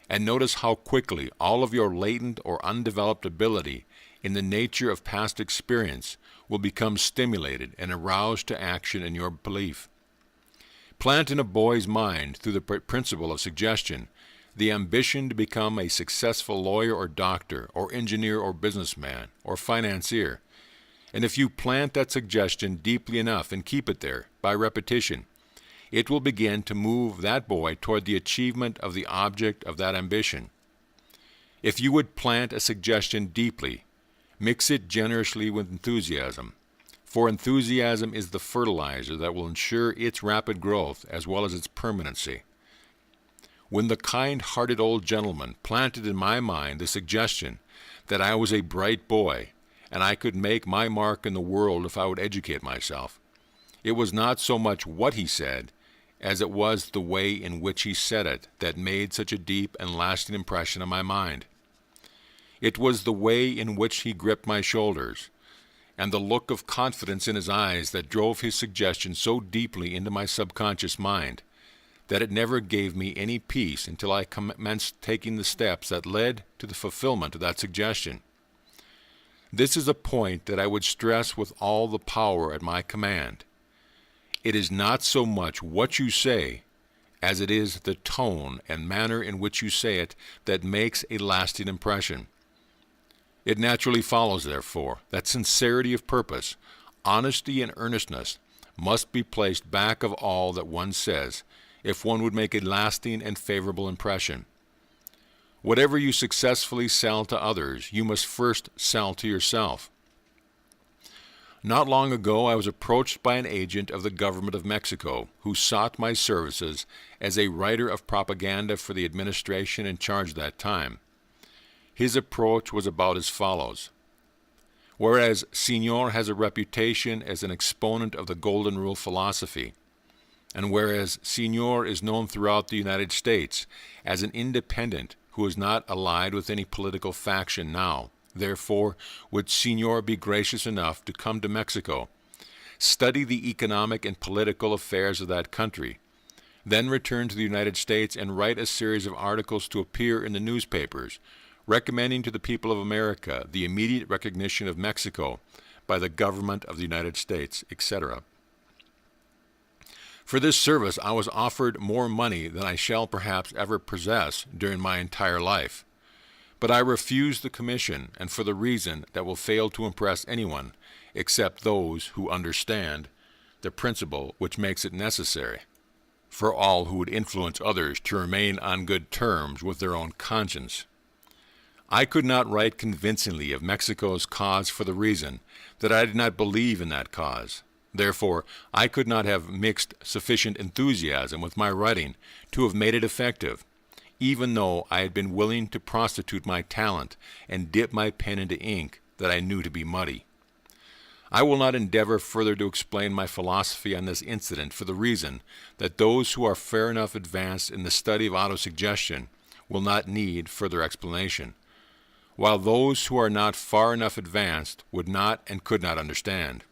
And notice how quickly all of your latent or undeveloped ability in the nature of past experience will become stimulated and aroused to action in your belief. Plant in a boy's mind, through the principle of suggestion, the ambition to become a successful lawyer or doctor or engineer or businessman or financier. And if you plant that suggestion deeply enough and keep it there by repetition, it will begin to move that boy toward the achievement of the object of that ambition. If you would plant a suggestion deeply, mix it generously with enthusiasm, for enthusiasm is the fertilizer that will ensure its rapid growth as well as its permanency. When the kind-hearted old gentleman planted in my mind the suggestion that I was a bright boy, and I could make my mark in the world if I would educate myself, it was not so much what he said as it was the way in which he said it that made such a deep and lasting impression on my mind. It was the way in which he gripped my shoulders, and the look of confidence in his eyes that drove his suggestion so deeply into my subconscious mind that it never gave me any peace until I commenced taking the steps that led to the fulfillment of that suggestion. This is a point that I would stress with all the power at my command. It is not so much what you say as it is the tone and manner in which you say it that makes a lasting impression. It naturally follows, therefore, that sincerity of purpose, honesty, and earnestness must be placed back of all that one says if one would make a lasting and favorable impression. Whatever you successfully sell to others, you must first sell to yourself. Not long ago, I was approached by an agent of the government of Mexico who sought my services as a writer of propaganda for the administration in charge that time. His approach was about as follows. Whereas Senor has a reputation as an exponent of the Golden Rule philosophy, and whereas Senor is known throughout the United States as an independent who is not allied with any political faction now, therefore, would Senor be gracious enough to come to Mexico, study the economic and political affairs of that country, then return to the United States and write a series of articles to appear in the newspapers, recommending to the people of America the immediate recognition of Mexico by the government of the United States, etc. For this service I was offered more money than I shall perhaps ever possess during my entire life. But I refuse the commission, and for the reason that will fail to impress anyone except those who understand the principle which makes it necessary for all who would influence others to remain on good terms with their own conscience. I could not write convincingly of Mexico's cause for the reason that I did not believe in that cause. Therefore, I could not have mixed sufficient enthusiasm with my writing to have made it effective, even though I had been willing to prostitute my talent and dip my pen into ink that I knew to be muddy. I will not endeavor further to explain my philosophy on this incident for the reason that those who are fair enough advanced in the study of autosuggestion will not need further explanation, while those who are not far enough advanced would not and could not understand.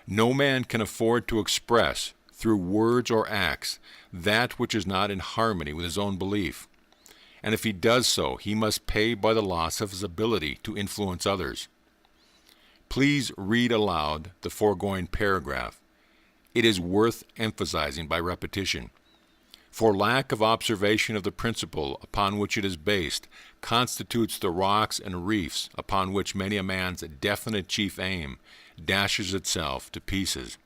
No man can afford to express, through words or acts, that which is not in harmony with his own belief, and if he does so, he must pay by the loss of his ability to influence others. Please read aloud the foregoing paragraph. It is worth emphasizing by repetition. For lack of observation of the principle upon which it is based constitutes the rocks and reefs upon which many a man's definite chief aim dashes itself to pieces.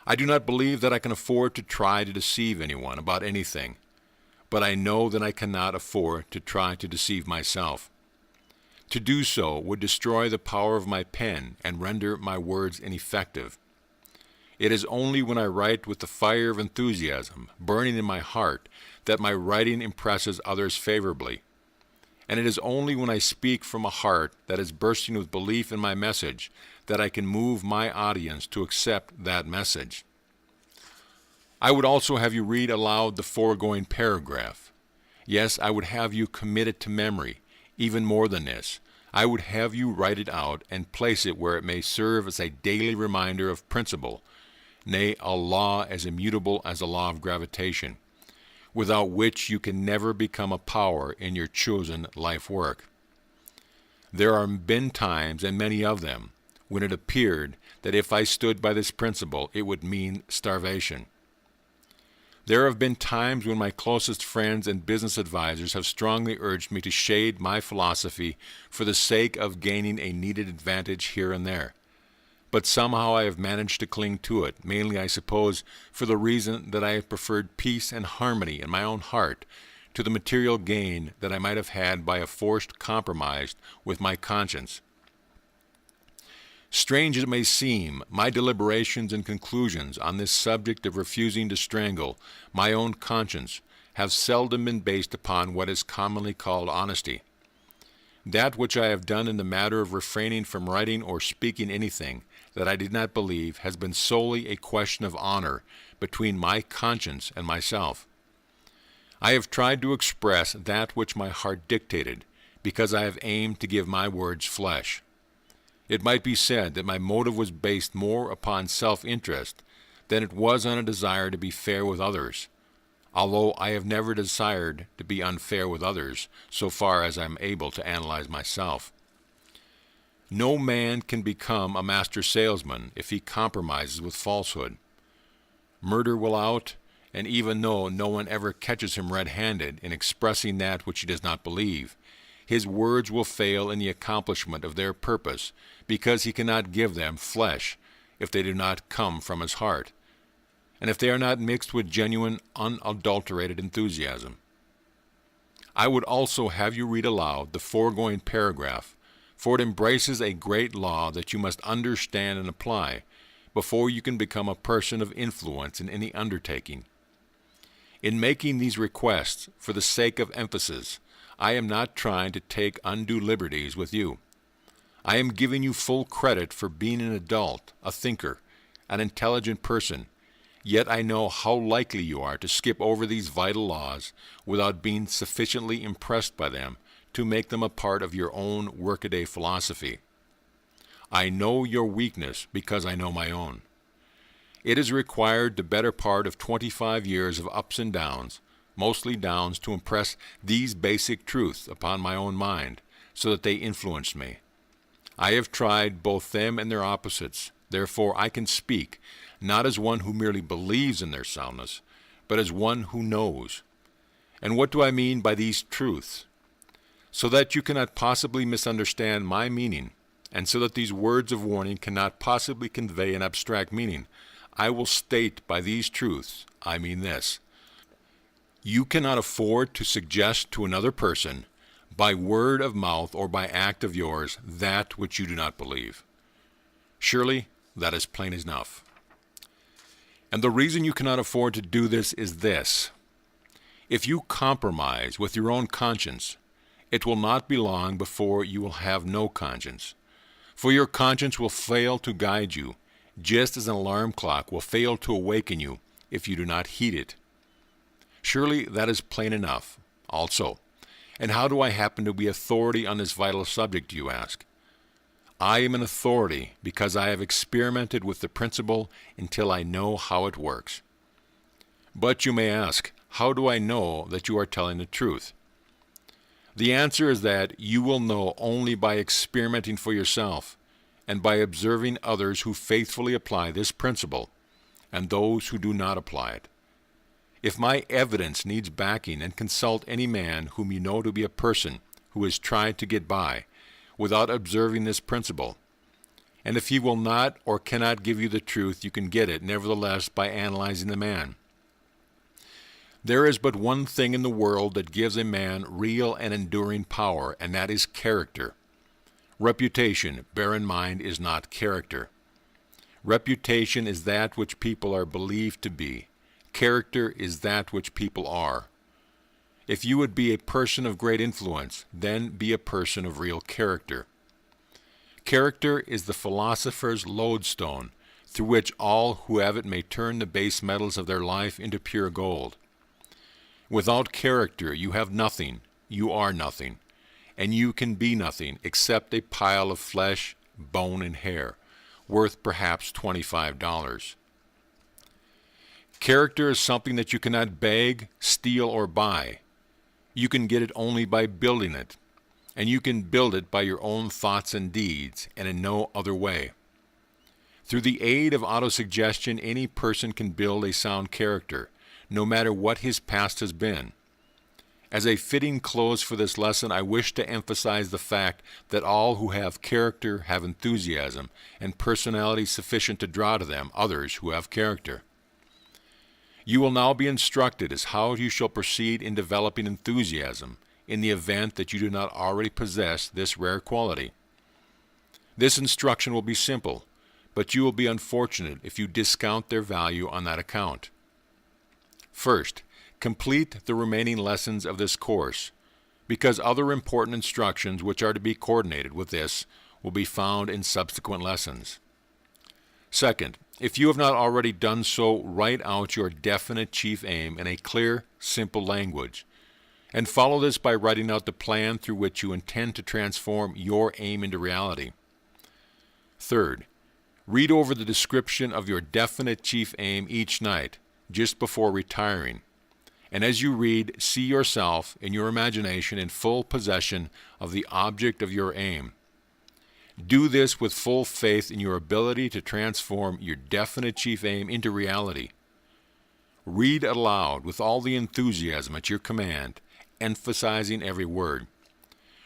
I do not believe that I can afford to try to deceive anyone about anything, but I know that I cannot afford to try to deceive myself. To do so would destroy the power of my pen and render my words ineffective. It is only when I write with the fire of enthusiasm burning in my heart that my writing impresses others favorably. And it is only when I speak from a heart that is bursting with belief in my message that I can move my audience to accept that message. I would also have you read aloud the foregoing paragraph. Yes, I would have you commit it to memory. Even more than this, I would have you write it out and place it where it may serve as a daily reminder of principle, nay, a law as immutable as the law of gravitation, without which you can never become a power in your chosen life work. There have been times, and many of them, when it appeared that if I stood by this principle, it would mean starvation. There have been times when my closest friends and business advisors have strongly urged me to shade my philosophy for the sake of gaining a needed advantage here and there. But somehow I have managed to cling to it, mainly, I suppose, for the reason that I have preferred peace and harmony in my own heart to the material gain that I might have had by a forced compromise with my conscience. Strange as it may seem, my deliberations and conclusions on this subject of refusing to strangle my own conscience have seldom been based upon what is commonly called honesty. That which I have done in the matter of refraining from writing or speaking anything that I did not believe has been solely a question of honor between my conscience and myself. I have tried to express that which my heart dictated, because I have aimed to give my words flesh. It might be said that my motive was based more upon self-interest than it was on a desire to be fair with others, although I have never desired to be unfair with others so far as I am able to analyze myself. No man can become a master salesman if he compromises with falsehood. Murder will out, and even though no one ever catches him red-handed in expressing that which he does not believe, his words will fail in the accomplishment of their purpose, because he cannot give them flesh if they do not come from his heart, and if they are not mixed with genuine, unadulterated enthusiasm. I would also have you read aloud the foregoing paragraph, for it embraces a great law that you must understand and apply before you can become a person of influence in any undertaking. In making these requests for the sake of emphasis, I am not trying to take undue liberties with you. I am giving you full credit for being an adult, a thinker, an intelligent person, yet I know how likely you are to skip over these vital laws without being sufficiently impressed by them to make them a part of your own workaday philosophy. I know your weakness because I know my own. It has required the better part of 25 years of ups and downs, mostly downs, to impress these basic truths upon my own mind, so that they influenced me. I have tried both them and their opposites. Therefore I can speak, not as one who merely believes in their soundness, but as one who knows. And what do I mean by these truths? so that you cannot possibly misunderstand my meaning, and so that these words of warning cannot possibly convey an abstract meaning, I will state by these truths, I mean this. You cannot afford to suggest to another person, by word of mouth or by act of yours, that which you do not believe. Surely that is plain enough. And the reason you cannot afford to do this is this. If you compromise with your own conscience, it will not be long before you will have no conscience. For your conscience will fail to guide you, just as an alarm clock will fail to awaken you if you do not heed it. Surely that is plain enough, also. And how do I happen to be authority on this vital subject, do you ask? I am an authority because I have experimented with the principle until I know how it works. But you may ask, how do I know that you are telling the truth? The answer is that you will know only by experimenting for yourself and by observing others who faithfully apply this principle and those who do not apply it. If my evidence needs backing, then consult any man whom you know to be a person who has tried to get by without observing this principle. And if he will not or cannot give you the truth, you can get it nevertheless by analyzing the man. There is but one thing in the world that gives a man real and enduring power, and that is character. Reputation, bear in mind, is not character. Reputation is that which people are believed to be. Character is that which people are. If you would be a person of great influence, then be a person of real character. Character is the philosopher's lodestone, through which all who have it may turn the base metals of their life into pure gold. Without character, you have nothing, you are nothing, and you can be nothing except a pile of flesh, bone, and hair, worth perhaps $25. Character is something that you cannot beg, steal, or buy. You can get it only by building it, and you can build it by your own thoughts and deeds, and in no other way. Through the aid of autosuggestion, any person can build a sound character, no matter what his past has been. As a fitting close for this lesson, I wish to emphasize the fact that all who have character have enthusiasm and personality sufficient to draw to them others who have character. You will now be instructed as how you shall proceed in developing enthusiasm in the event that you do not already possess this rare quality. This instruction will be simple, but you will be unfortunate if you discount their value on that account. First, complete the remaining lessons of this course, because other important instructions which are to be coordinated with this will be found in subsequent lessons. Second, if you have not already done so, write out your definite chief aim in a clear, simple language, and follow this by writing out the plan through which you intend to transform your aim into reality. Third, read over the description of your definite chief aim each night, just before retiring, and as you read, see yourself in your imagination in full possession of the object of your aim. Do this with full faith in your ability to transform your definite chief aim into reality. Read aloud with all the enthusiasm at your command, emphasizing every word.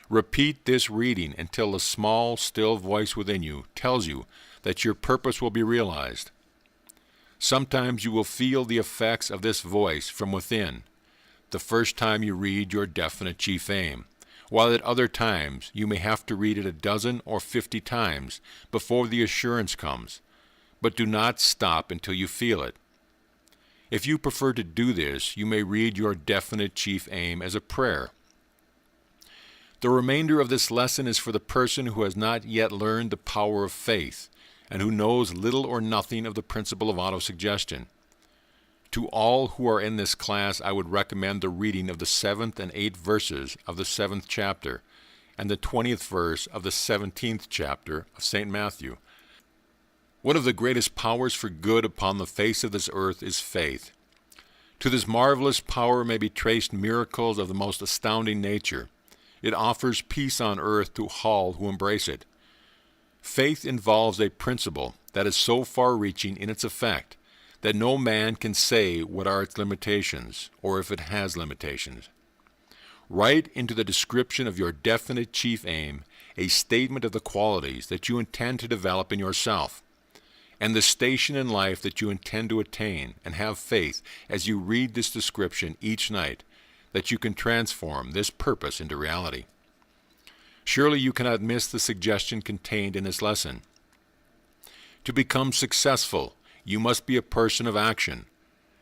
Repeat this reading until the small, still voice within you tells you that your purpose will be realized. Sometimes you will feel the effects of this voice from within, the first time you read your definite chief aim, while at other times you may have to read it a dozen or 50 times before the assurance comes, but do not stop until you feel it. If you prefer to do this, you may read your definite chief aim as a prayer. The remainder of this lesson is for the person who has not yet learned the power of faith and who knows little or nothing of the principle of autosuggestion. To all who are in this class, I would recommend the reading of the 7th and 8th verses of the 7th chapter and the 20th verse of the 17th chapter of St. Matthew. One of the greatest powers for good upon the face of this earth is faith. To this marvelous power may be traced miracles of the most astounding nature. It offers peace on earth to all who embrace it. Faith involves a principle that is so far-reaching in its effect that no man can say what are its limitations, or if it has limitations. Write into the description of your definite chief aim a statement of the qualities that you intend to develop in yourself, and the station in life that you intend to attain, and have faith as you read this description each night that you can transform this purpose into reality. Surely you cannot miss the suggestion contained in this lesson. To become successful, you must be a person of action.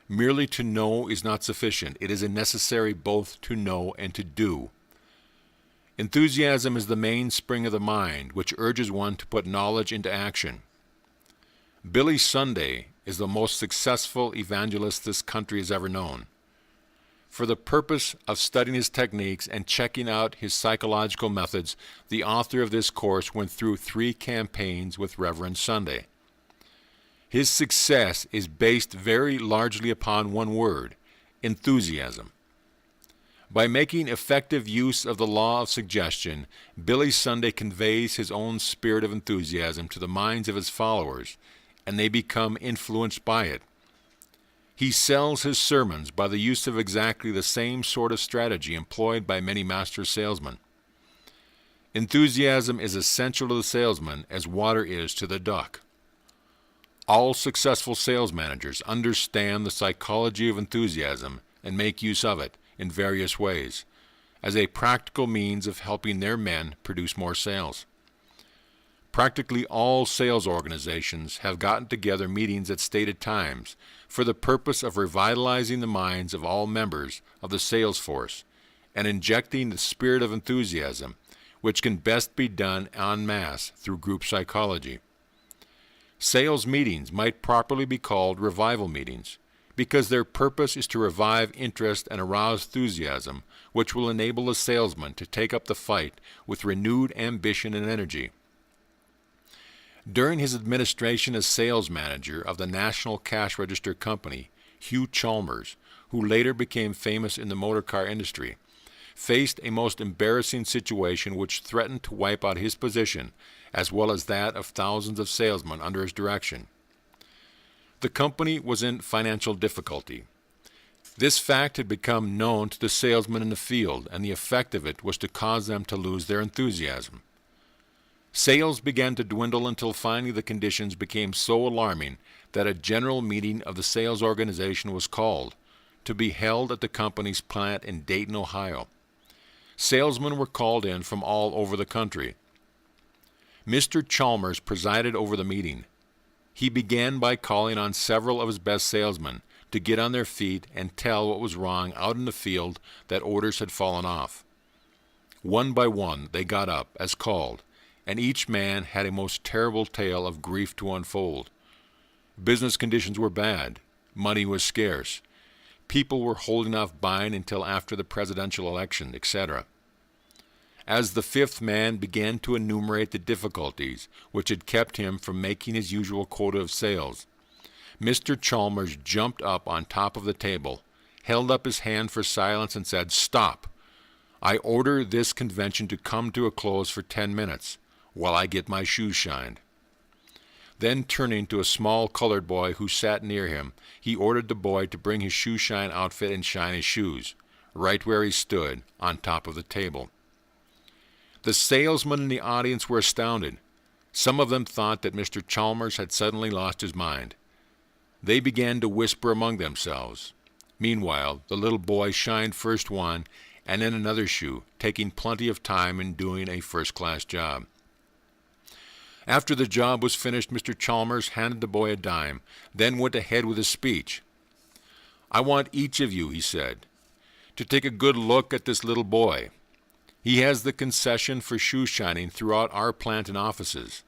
Merely to know is not sufficient. It is necessary both to know and to do. Enthusiasm is the mainspring of the mind, which urges one to put knowledge into action. Billy Sunday is the most successful evangelist this country has ever known. For the purpose of studying his techniques and checking out his psychological methods, the author of this course went through 3 campaigns with Reverend Sunday. His success is based very largely upon one word: enthusiasm. By making effective use of the law of suggestion, Billy Sunday conveys his own spirit of enthusiasm to the minds of his followers, and they become influenced by it. He sells his sermons by the use of exactly the same sort of strategy employed by many master salesmen. Enthusiasm is essential to the salesman as water is to the duck. All successful sales managers understand the psychology of enthusiasm and make use of it in various ways as a practical means of helping their men produce more sales. Practically all sales organizations have gotten together meetings at stated times for the purpose of revitalizing the minds of all members of the sales force and injecting the spirit of enthusiasm, which can best be done en masse through group psychology. Sales meetings might properly be called revival meetings, because their purpose is to revive interest and arouse enthusiasm, which will enable the salesman to take up the fight with renewed ambition and energy. During his administration as sales manager of the National Cash Register Company, Hugh Chalmers, who later became famous in the motor car industry, faced a most embarrassing situation which threatened to wipe out his position as well as that of thousands of salesmen under his direction. The company was in financial difficulty. This fact had become known to the salesmen in the field, and the effect of it was to cause them to lose their enthusiasm. Sales began to dwindle until finally the conditions became so alarming that a general meeting of the sales organization was called, to be held at the company's plant in Dayton, Ohio. Salesmen were called in from all over the country. Mr. Chalmers presided over the meeting. He began by calling on several of his best salesmen to get on their feet and tell what was wrong out in the field, that orders had fallen off. One by one they got up, as called, and each man had a most terrible tale of grief to unfold. Business conditions were bad. Money was scarce. People were holding off buying until after the presidential election, etc. As the 5th man began to enumerate the difficulties which had kept him from making his usual quota of sales, Mr. Chalmers jumped up on top of the table, held up his hand for silence, and said, "Stop! I order this convention to come to a close for 10 minutes, while I get my shoes shined." Then turning to a small colored boy who sat near him, he ordered the boy to bring his shoe shine outfit and shine his shoes, right where he stood, on top of the table. The salesmen in the audience were astounded. Some of them thought that Mr. Chalmers had suddenly lost his mind. They began to whisper among themselves. Meanwhile, the little boy shined first one and then another shoe, taking plenty of time and doing a first-class job. After the job was finished, Mr. Chalmers handed the boy a dime, then went ahead with his speech. "I want each of you," he said, "to take a good look at this little boy. He has the concession for shoe shining throughout our plant and offices.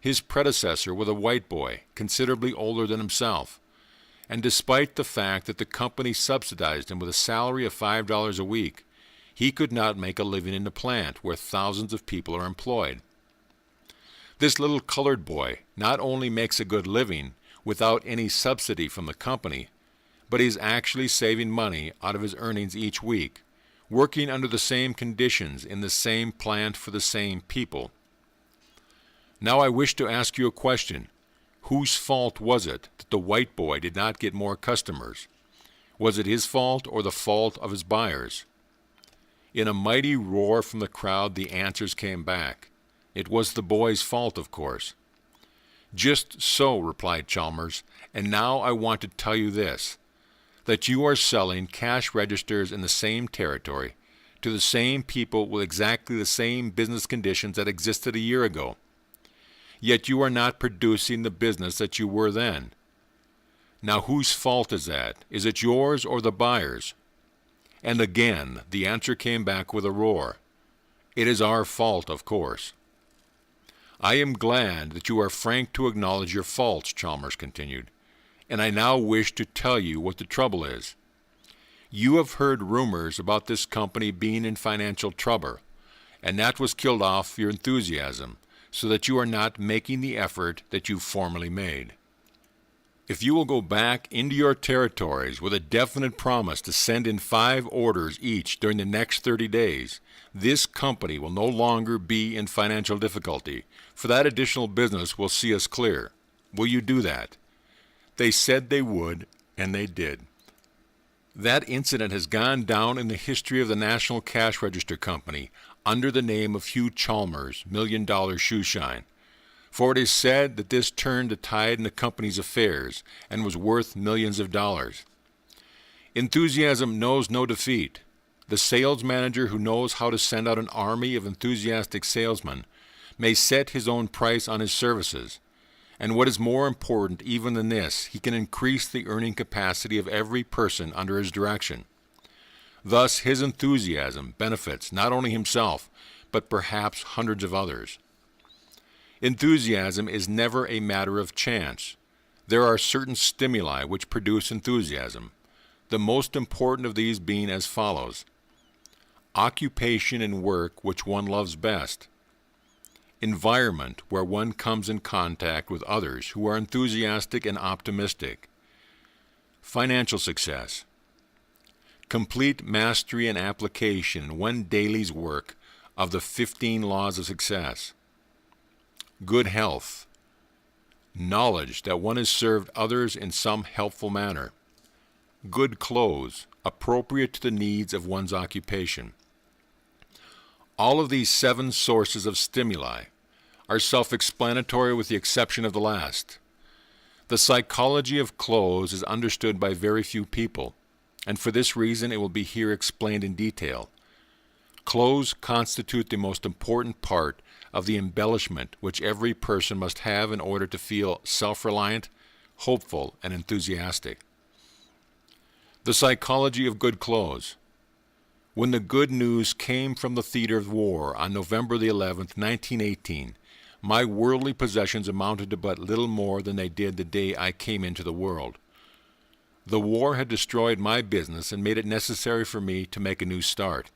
His predecessor was a white boy, considerably older than himself, and despite the fact that the company subsidized him with a salary of $5 a week, he could not make a living in the plant where thousands of people are employed. This little colored boy not only makes a good living without any subsidy from the company, but he is actually saving money out of his earnings each week, working under the same conditions in the same plant for the same people. Now I wish to ask you a question. Whose fault was it that the white boy did not get more customers? Was it his fault or the fault of his buyers? In a mighty roar from the crowd, the answers came back. It was the boy's fault, of course. Just so, replied Chalmers, and now I want to tell you this, that you are selling cash registers in the same territory to the same people with exactly the same business conditions that existed a year ago. Yet you are not producing the business that you were then. Now whose fault is that? Is it yours or the buyer's? And again, the answer came back with a roar. It is our fault, of course. I am glad that you are frank to acknowledge your faults, Chalmers continued, and I now wish to tell you what the trouble is. You have heard rumors about this company being in financial trouble, and that was killed off your enthusiasm, so that you are not making the effort that you formerly made. If you will go back into your territories with a definite promise to send in 5 orders each during the next 30 days, this company will no longer be in financial difficulty, for that additional business will see us clear. Will you do that? They said they would, and they did. That incident has gone down in the history of the National Cash Register Company under the name of Hugh Chalmers' $1 Million Shoeshine. For it is said that this turned the tide in the company's affairs and was worth millions of dollars. Enthusiasm knows no defeat. The sales manager who knows how to send out an army of enthusiastic salesmen may set his own price on his services. And what is more important even than this, he can increase the earning capacity of every person under his direction. Thus, his enthusiasm benefits not only himself, but perhaps hundreds of others. Enthusiasm is never a matter of chance. There are certain stimuli which produce enthusiasm, the most important of these being as follows: occupation and work which one loves best, environment where one comes in contact with others who are enthusiastic and optimistic, financial success, complete mastery and application in one day's work of the 15 laws of success, good health, knowledge that one has served others in some helpful manner, good clothes appropriate to the needs of one's occupation. All of these 7 sources of stimuli are self-explanatory with the exception of the last. The psychology of clothes is understood by very few people, and for this reason it will be here explained in detail. Clothes constitute the most important part of the embellishment which every person must have in order to feel self-reliant, hopeful, and enthusiastic. The psychology of good clothes. When the good news came from the theater of war on November the 11th, 1918, my worldly possessions amounted to but little more than they did the day I came into the world. The war had destroyed my business and made it necessary for me to make a new start.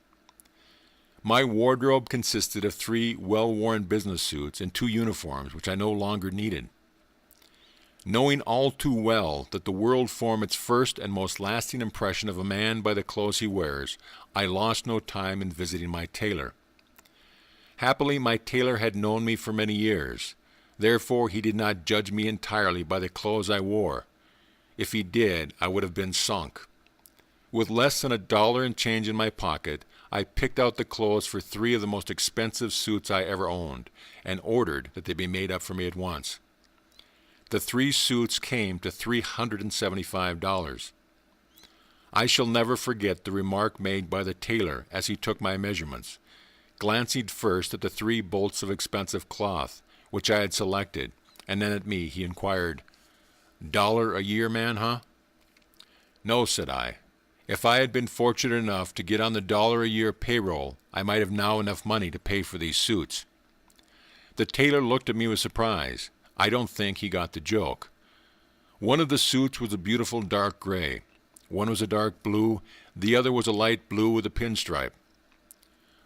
My wardrobe consisted of 3 well-worn business suits and 2 uniforms which I no longer needed. Knowing all too well that the world forms its first and most lasting impression of a man by the clothes he wears, I lost no time in visiting my tailor. Happily, my tailor had known me for many years. Therefore, he did not judge me entirely by the clothes I wore. If he did, I would have been sunk. With less than $1 in change in my pocket, I picked out the clothes for 3 of the most expensive suits I ever owned, and ordered that they be made up for me at once. The 3 suits came to $375. I shall never forget the remark made by the tailor as he took my measurements, glancing first at the 3 bolts of expensive cloth, which I had selected, and then at me. He inquired, "$1 a year man, huh?" "No," said I. "If I had been fortunate enough to get on the $1 a year payroll, I might have now enough money to pay for these suits." The tailor looked at me with surprise. I don't think he got the joke. One of the suits was a beautiful dark gray. One was a dark blue. The other was a light blue with a pinstripe.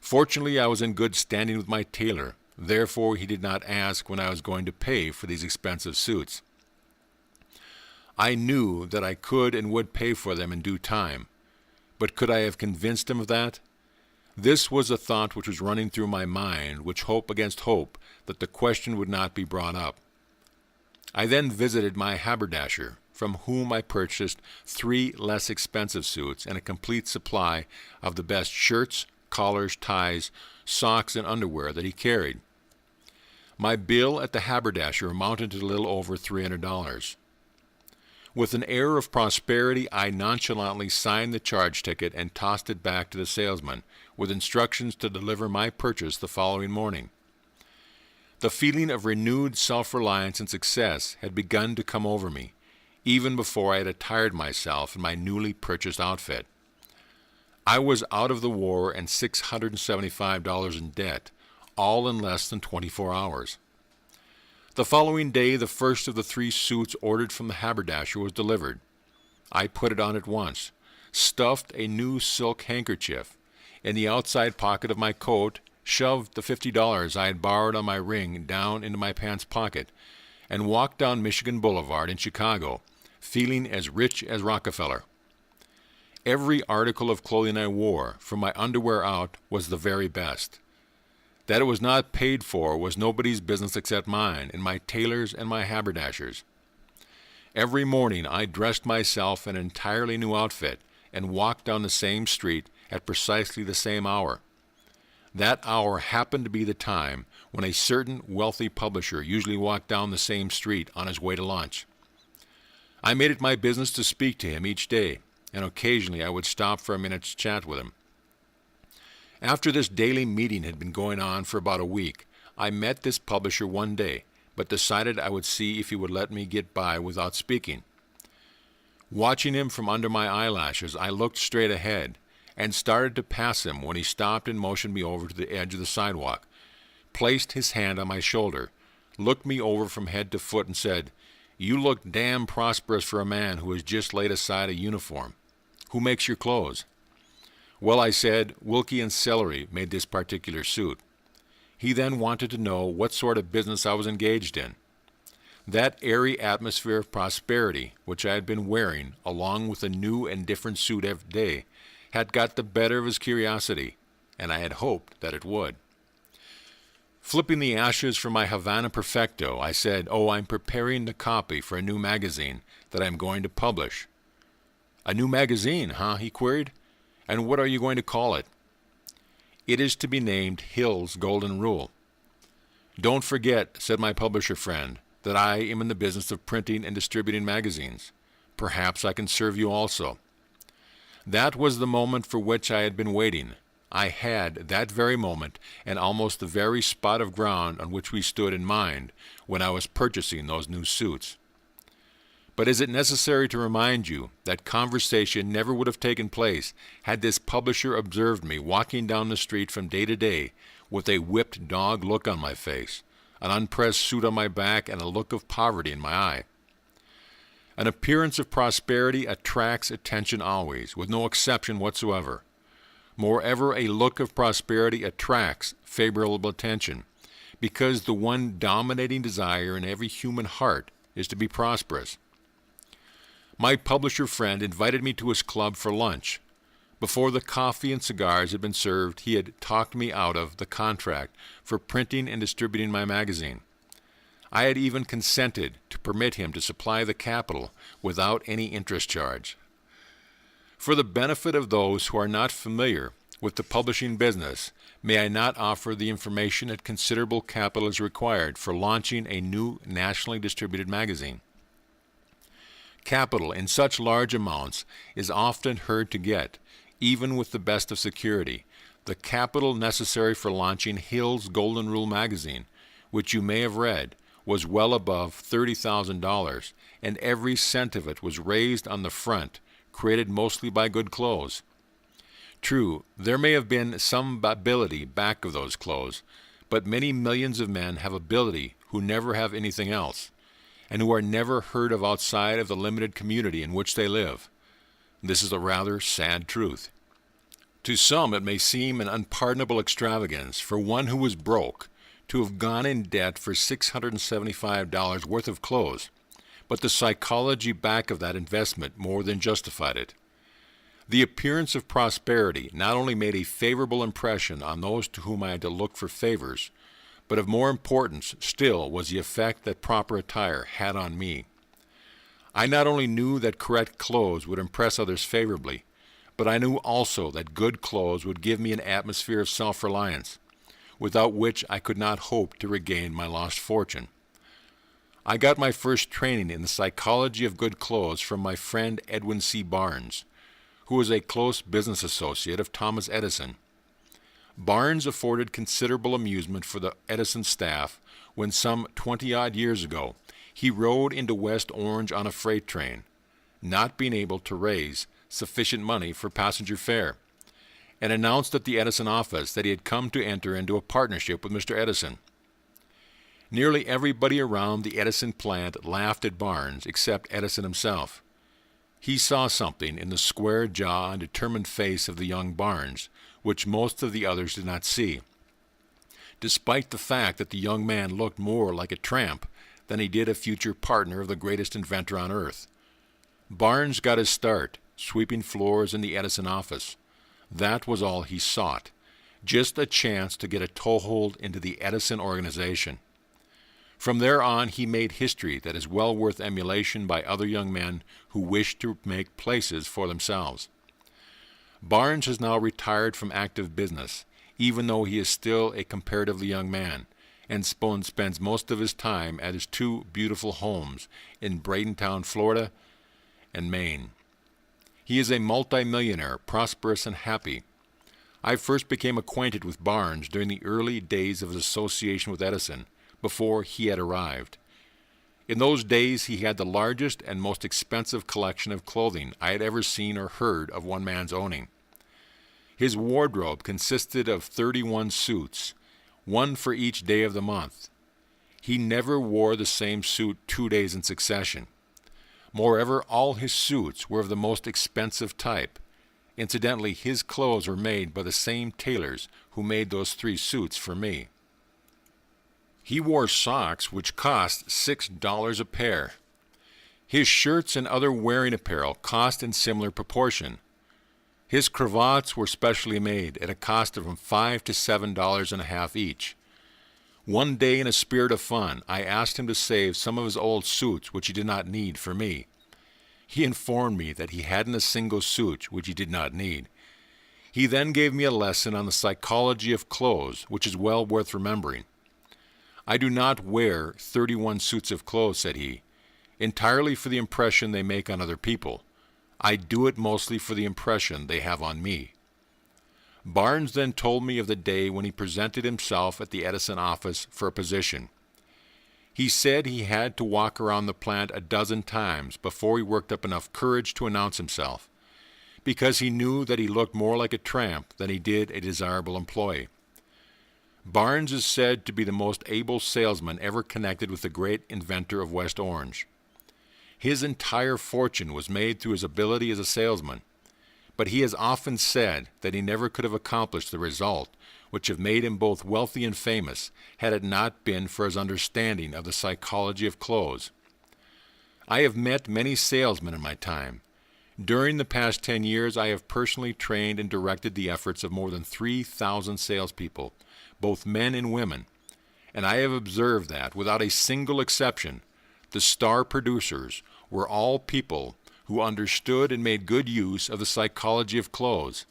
Fortunately, I was in good standing with my tailor. Therefore, he did not ask when I was going to pay for these expensive suits. I knew that I could and would pay for them in due time. But could I have convinced him of that? This was a thought which was running through my mind, which hope against hope that the question would not be brought up. I then visited my haberdasher, from whom I purchased 3 less expensive suits and a complete supply of the best shirts, collars, ties, socks, and underwear that he carried. My bill at the haberdasher amounted to a little over $300. With an air of prosperity, I nonchalantly signed the charge ticket and tossed it back to the salesman, with instructions to deliver my purchase the following morning. The feeling of renewed self-reliance and success had begun to come over me, even before I had attired myself in my newly purchased outfit. I was out of the war and $675 in debt, all in less than 24 hours. The following day, the first of the 3 suits ordered from the haberdasher was delivered. I put it on at once, stuffed a new silk handkerchief in the outside pocket of my coat, shoved the $50 I had borrowed on my ring down into my pants pocket, and walked down Michigan Boulevard in Chicago, feeling as rich as Rockefeller. Every article of clothing I wore, from my underwear out, was the very best. That it was not paid for was nobody's business except mine and my tailor's and my haberdasher's. Every morning I dressed myself in an entirely new outfit and walked down the same street at precisely the same hour. That hour happened to be the time when a certain wealthy publisher usually walked down the same street on his way to lunch. I made it my business to speak to him each day, and occasionally I would stop for a minute's chat with him. After this daily meeting had been going on for about a week, I met this publisher one day, but decided I would see if he would let me get by without speaking. Watching him from under my eyelashes, I looked straight ahead and started to pass him when he stopped and motioned me over to the edge of the sidewalk, placed his hand on my shoulder, looked me over from head to foot, and said, "You look damn prosperous for a man who has just laid aside a uniform. Who makes your clothes?" "Well," I said, "Wilkie and Celery made this particular suit." He then wanted to know what sort of business I was engaged in. That airy atmosphere of prosperity which I had been wearing, along with a new and different suit every day, had got the better of his curiosity, and I had hoped that it would. Flipping the ashes from my Havana Perfecto, I said, "Oh, I'm preparing the copy for a new magazine that I'm going to publish." "A new magazine, huh?" he queried. "And what are you going to call it?" "It is to be named Hill's Golden Rule." "Don't forget," said my publisher friend, "that I am in the business of printing and distributing magazines. Perhaps I can serve you also." That was the moment for which I had been waiting. I had that very moment and almost the very spot of ground on which we stood in mind when I was purchasing those new suits. But is it necessary to remind you that conversation never would have taken place had this publisher observed me walking down the street from day to day with a whipped dog look on my face, an unpressed suit on my back, and a look of poverty in my eye? An appearance of prosperity attracts attention always, with no exception whatsoever. Moreover, a look of prosperity attracts favorable attention, because the one dominating desire in every human heart is to be prosperous. My publisher friend invited me to his club for lunch. Before the coffee and cigars had been served, he had talked me out of the contract for printing and distributing my magazine. I had even consented to permit him to supply the capital without any interest charge. For the benefit of those who are not familiar with the publishing business, may I not offer the information that considerable capital is required for launching a new nationally distributed magazine. Capital in such large amounts is often hard to get, even with the best of security. The capital necessary for launching Hill's Golden Rule magazine, which you may have read, was well above $30,000, and every cent of it was raised on the front, created mostly by good clothes. True, there may have been some ability back of those clothes, but many millions of men have ability who never have anything else, and who are never heard of outside of the limited community in which they live. This is a rather sad truth. To some it may seem an unpardonable extravagance for one who was broke to have gone in debt for $675 worth of clothes, but the psychology back of that investment more than justified it. The appearance of prosperity not only made a favorable impression on those to whom I had to look for favors, but of more importance still was the effect that proper attire had on me. I not only knew that correct clothes would impress others favorably, but I knew also that good clothes would give me an atmosphere of self-reliance, without which I could not hope to regain my lost fortune. I got my first training in the psychology of good clothes from my friend Edwin C. Barnes, who was a close business associate of Thomas Edison. Barnes afforded considerable amusement for the Edison staff when some 20-odd years ago he rode into West Orange on a freight train, not being able to raise sufficient money for passenger fare, and announced at the Edison office that he had come to enter into a partnership with Mr. Edison. Nearly everybody around the Edison plant laughed at Barnes except Edison himself. He saw something in the square jaw and determined face of the young Barnes, which most of the others did not see, despite the fact that the young man looked more like a tramp than he did a future partner of the greatest inventor on earth. Barnes got his start, sweeping floors in the Edison office. That was all he sought, just a chance to get a toehold into the Edison organization. From there on, he made history that is well worth emulation by other young men who wish to make places for themselves. Barnes has now retired from active business, even though he is still a comparatively young man, and spends most of his time at his two beautiful homes in Bradentown, Florida, and Maine. He is a multimillionaire, prosperous and happy. I first became acquainted with Barnes during the early days of his association with Edison, before he had arrived. In those days he had the largest and most expensive collection of clothing I had ever seen or heard of one man's owning. His wardrobe consisted of 31 suits, one for each day of the month. He never wore the same suit 2 days in succession. Moreover, all his suits were of the most expensive type. Incidentally, his clothes were made by the same tailors who made those 3 suits for me. He wore socks which cost $6 a pair. His shirts and other wearing apparel cost in similar proportion. His cravats were specially made at a cost of from $5 to $7.50 each. One day, in a spirit of fun, I asked him to save some of his old suits which he did not need for me. He informed me that he hadn't a single suit which he did not need. He then gave me a lesson on the psychology of clothes, which is well worth remembering. I do not wear 31 suits of clothes, said he, entirely for the impression they make on other people. I do it mostly for the impression they have on me. Barnes then told me of the day when he presented himself at the Edison office for a position. He said he had to walk around the plant a dozen times before he worked up enough courage to announce himself, because he knew that he looked more like a tramp than he did a desirable employee. Barnes is said to be the most able salesman ever connected with the great inventor of West Orange. His entire fortune was made through his ability as a salesman, but he has often said that he never could have accomplished the result which have made him both wealthy and famous had it not been for his understanding of the psychology of clothes. I have met many salesmen in my time. During the past 10 years, I have personally trained and directed the efforts of more than 3,000 salespeople, both men and women, and I have observed that, without a single exception, the star producers were all people who understood and made good use of the psychology of clothes.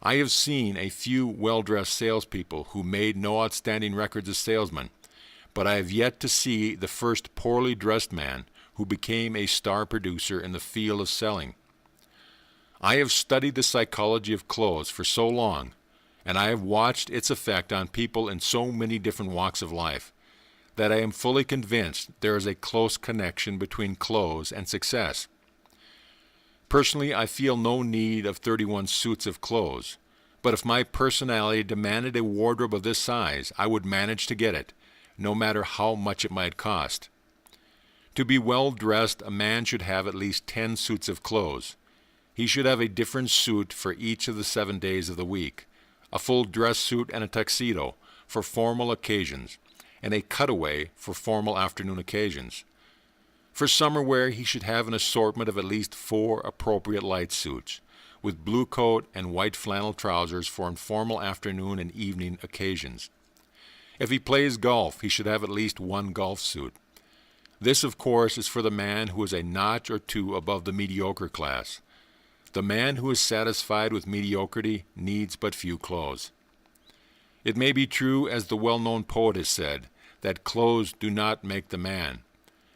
I have seen a few well-dressed salespeople who made no outstanding records as salesmen, but I have yet to see the first poorly dressed man who became a star producer in the field of selling. I have studied the psychology of clothes for so long, and I have watched its effect on people in so many different walks of life, that I am fully convinced there is a close connection between clothes and success. Personally, I feel no need of 31 suits of clothes, but if my personality demanded a wardrobe of this size, I would manage to get it, no matter how much it might cost. To be well dressed, a man should have at least 10 suits of clothes. He should have a different suit for each of the 7 days of the week, a full dress suit and a tuxedo for formal occasions, and a cutaway for formal afternoon occasions. For summer wear, he should have an assortment of at least 4 appropriate light suits, with blue coat and white flannel trousers for informal afternoon and evening occasions. If he plays golf, he should have at least 1 golf suit. This, of course, is for the man who is a notch or 2 above the mediocre class. The man who is satisfied with mediocrity needs but few clothes. It may be true, as the well-known poet has said, that clothes do not make the man,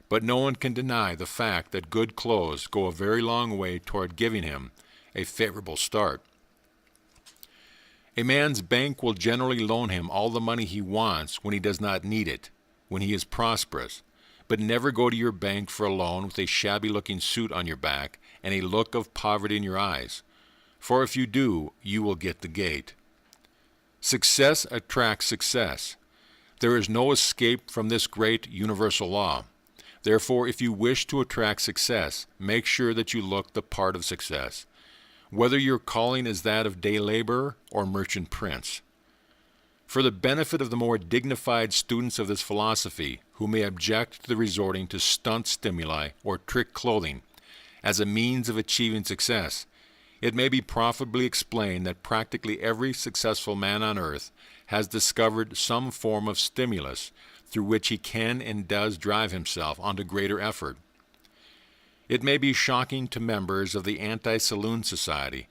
but no one can deny the fact that good clothes go a very long way toward giving him a favorable start. A man's bank will generally loan him all the money he wants when he does not need it, when he is prosperous, but never go to your bank for a loan with a shabby-looking suit on your back and a look of poverty in your eyes, for if you do, you will get the gate. Success attracts success. There is no escape from this great universal law. Therefore, if you wish to attract success, make sure that you look the part of success, whether your calling is that of day laborer or merchant prince. For the benefit of the more dignified students of this philosophy, who may object to the resorting to stunt stimuli or trick clothing as a means of achieving success, it may be profitably explained that practically every successful man on earth has discovered some form of stimulus through which he can and does drive himself onto greater effort. It may be shocking to members of the Anti-Saloon Society,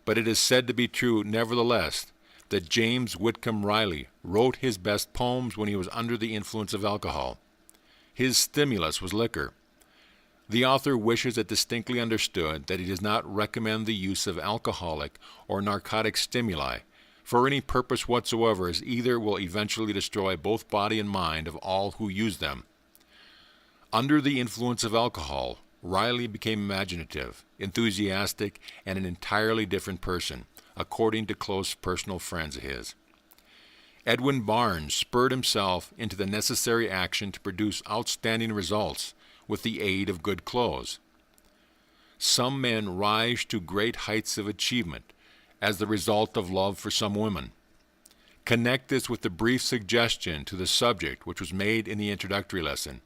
but it is said to be true nevertheless that James Whitcomb Riley wrote his best poems when he was under the influence of alcohol. His stimulus was liquor. The author wishes it distinctly understood that he does not recommend the use of alcoholic or narcotic stimuli for any purpose whatsoever, as either will eventually destroy both body and mind of all who use them. Under the influence of alcohol, Riley became imaginative, enthusiastic, and an entirely different person, according to close personal friends of his. Edwin Barnes spurred himself into the necessary action to produce outstanding results with the aid of good clothes. Some men rise to great heights of achievement as the result of love for some women. Connect this with the brief suggestion to the subject which was made in the introductory lesson,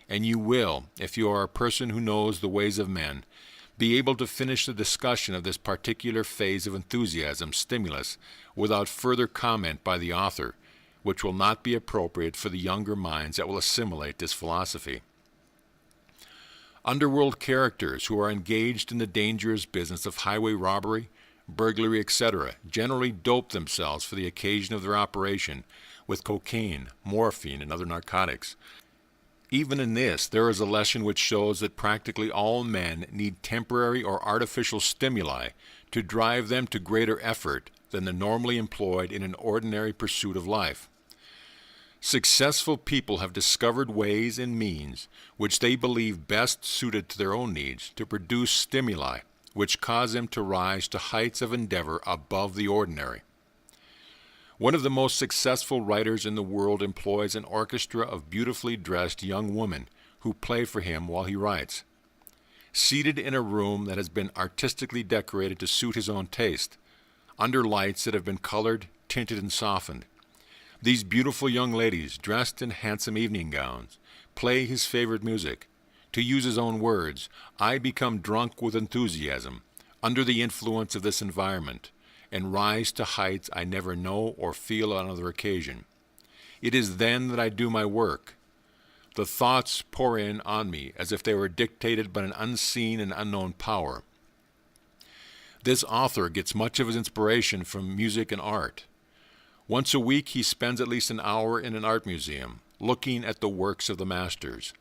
and you will, if you are a person who knows the ways of men, be able to finish the discussion of this particular phase of enthusiasm stimulus without further comment by the author, which will not be appropriate for the younger minds that will assimilate this philosophy. Underworld characters who are engaged in the dangerous business of highway robbery, burglary, etc., generally dope themselves for the occasion of their operation with cocaine, morphine, and other narcotics. Even in this, there is a lesson which shows that practically all men need temporary or artificial stimuli to drive them to greater effort than the normally employed in an ordinary pursuit of life. Successful people have discovered ways and means which they believe best suited to their own needs to produce stimuli which cause them to rise to heights of endeavor above the ordinary. One of the most successful writers in the world employs an orchestra of beautifully dressed young women who play for him while he writes. Seated in a room that has been artistically decorated to suit his own taste, under lights that have been colored, tinted, and softened, these beautiful young ladies, dressed in handsome evening gowns, play his favorite music. To use his own words, I become drunk with enthusiasm under the influence of this environment, and rise to heights I never know or feel on other occasion. It is then that I do my work. The thoughts pour in on me as if they were dictated by an unseen and unknown power. This author gets much of his inspiration from music and art. Once a week he spends at least an hour in an art museum, looking at the works of the masters.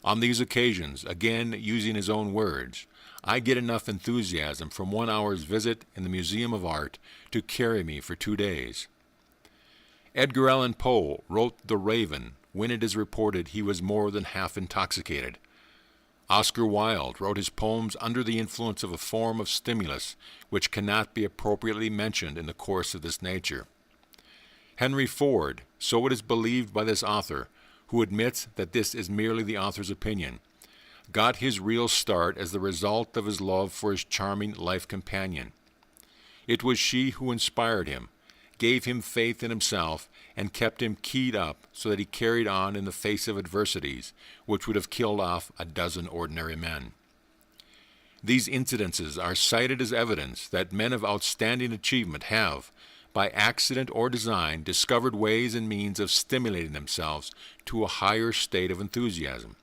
On these occasions, again using his own words, I get enough enthusiasm from 1 hour's visit in the Museum of Art to carry me for 2 days. Edgar Allan Poe wrote The Raven when it is reported he was more than half intoxicated. Oscar Wilde wrote his poems under the influence of a form of stimulus which cannot be appropriately mentioned in the course of this nature. Henry Ford, so it is believed by this author, who admits that this is merely the author's opinion, got his real start as the result of his love for his charming life companion. It was she who inspired him, gave him faith in himself, and kept him keyed up so that he carried on in the face of adversities which would have killed off a dozen ordinary men. These incidences are cited as evidence that men of outstanding achievement have, by accident or design, discovered ways and means of stimulating themselves to a higher state of enthusiasm.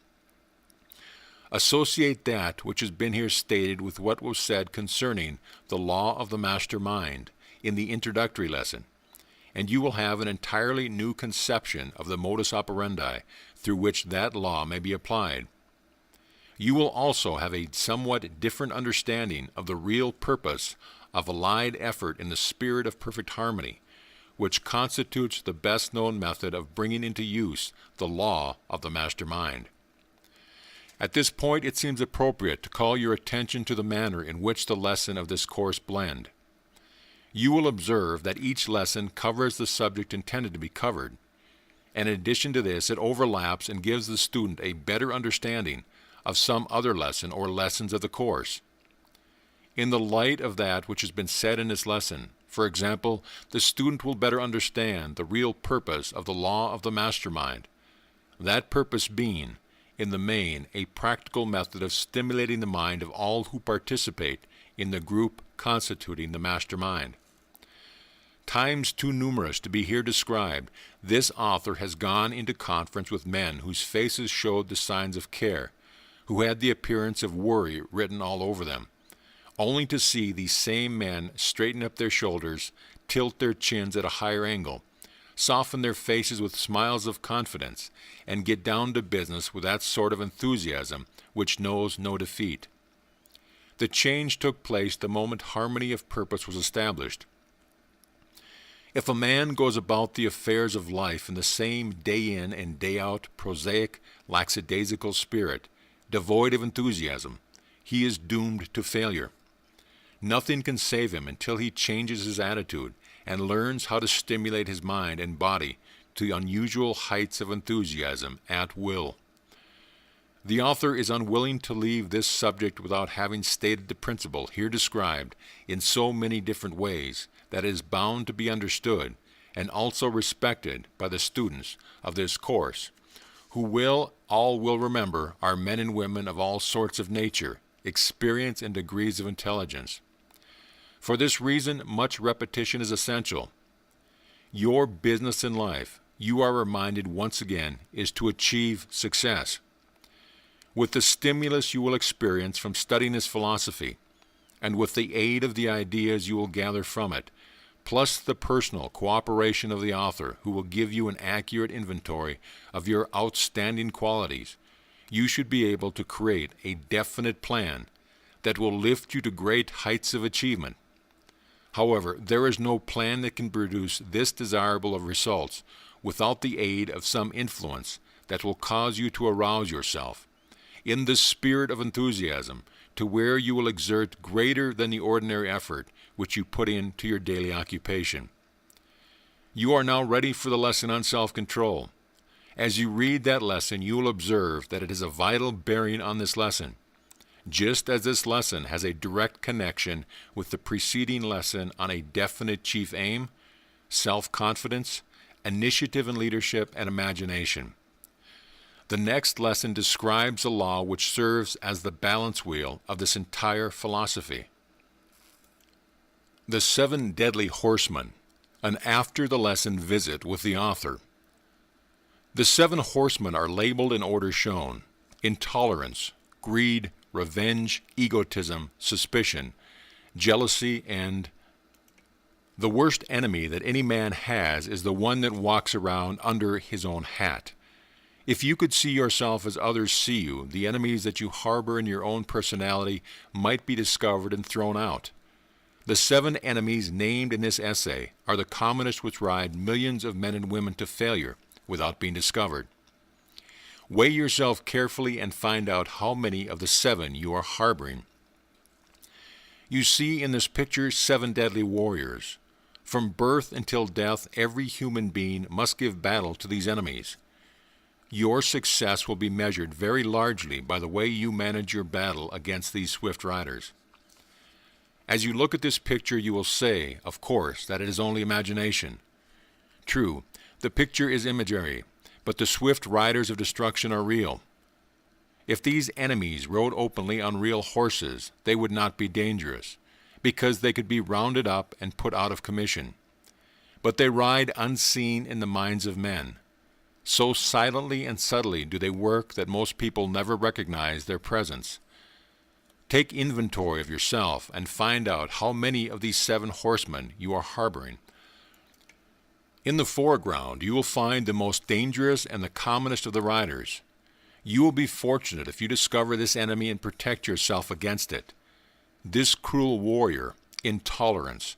Associate that which has been here stated with what was said concerning the law of the master mind in the introductory lesson, and you will have an entirely new conception of the modus operandi through which that law may be applied. You will also have a somewhat different understanding of the real purpose of allied effort in the spirit of perfect harmony, which constitutes the best known method of bringing into use the law of the master mind. At this point, it seems appropriate to call your attention to the manner in which the lessons of this course blend. You will observe that each lesson covers the subject intended to be covered, and in addition to this, it overlaps and gives the student a better understanding of some other lesson or lessons of the course. In the light of that which has been said in this lesson, for example, the student will better understand the real purpose of the law of the mastermind, that purpose being, in the main, a practical method of stimulating the mind of all who participate in the group constituting the mastermind. Times too numerous to be here described, this author has gone into conference with men whose faces showed the signs of care, who had the appearance of worry written all over them, only to see these same men straighten up their shoulders, tilt their chins at a higher angle, soften their faces with smiles of confidence, and get down to business with that sort of enthusiasm which knows no defeat. The change took place the moment harmony of purpose was established. If a man goes about the affairs of life in the same day-in and day-out prosaic, lackadaisical spirit, devoid of enthusiasm, he is doomed to failure. Nothing can save him until he changes his attitude and learns how to stimulate his mind and body to unusual heights of enthusiasm at will. The author is unwilling to leave this subject without having stated the principle here described in so many different ways that it is bound to be understood and also respected by the students of this course, who all will remember are men and women of all sorts of nature, experience, and degrees of intelligence. For this reason, much repetition is essential. Your business in life, you are reminded once again, is to achieve success. With the stimulus you will experience from studying this philosophy, and with the aid of the ideas you will gather from it, plus the personal cooperation of the author, who will give you an accurate inventory of your outstanding qualities, you should be able to create a definite plan that will lift you to great heights of achievement. However, there is no plan that can produce this desirable of results without the aid of some influence that will cause you to arouse yourself, in the spirit of enthusiasm, to where you will exert greater than the ordinary effort which you put into your daily occupation. You are now ready for the lesson on self-control. As you read that lesson, you will observe that it has a vital bearing on this lesson, just as this lesson has a direct connection with the preceding lesson on a definite chief aim, self-confidence, initiative and leadership, and imagination. The next lesson describes a law which serves as the balance wheel of this entire philosophy. The 7 Deadly Horsemen, an after-the-lesson visit with the author. The 7 horsemen are labeled in order shown: intolerance, greed, revenge, egotism, suspicion, jealousy, and the worst enemy that any man has is the one that walks around under his own hat. If you could see yourself as others see you, the enemies that you harbor in your own personality might be discovered and thrown out. The 7 enemies named in this essay are the commonest which ride millions of men and women to failure without being discovered. Weigh yourself carefully and find out how many of the 7 you are harboring. You see in this picture 7 deadly warriors. From birth until death, every human being must give battle to these enemies. Your success will be measured very largely by the way you manage your battle against these swift riders. As you look at this picture, you will say, of course, that it is only imagination. True, the picture is imagery, but the swift riders of destruction are real. If these enemies rode openly on real horses, they would not be dangerous, because they could be rounded up and put out of commission. But they ride unseen in the minds of men. So silently and subtly do they work that most people never recognize their presence. Take inventory of yourself and find out how many of these 7 horsemen you are harboring. In the foreground, you will find the most dangerous and the commonest of the riders. You will be fortunate if you discover this enemy and protect yourself against it. This cruel warrior, intolerance,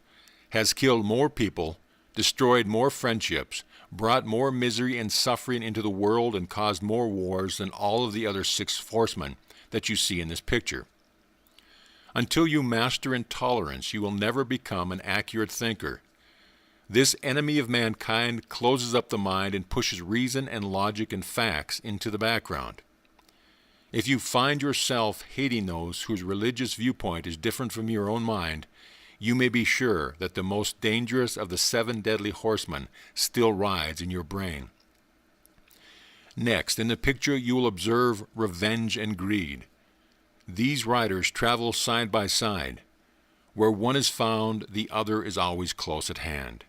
has killed more people, destroyed more friendships, brought more misery and suffering into the world, and caused more wars than all of the other 6 horsemen that you see in this picture. Until you master intolerance, you will never become an accurate thinker. This enemy of mankind closes up the mind and pushes reason and logic and facts into the background. If you find yourself hating those whose religious viewpoint is different from your own mind, you may be sure that the most dangerous of the 7 deadly horsemen still rides in your brain. Next, in the picture you will observe revenge and greed. These riders travel side by side. Where one is found, the other is always close at hand.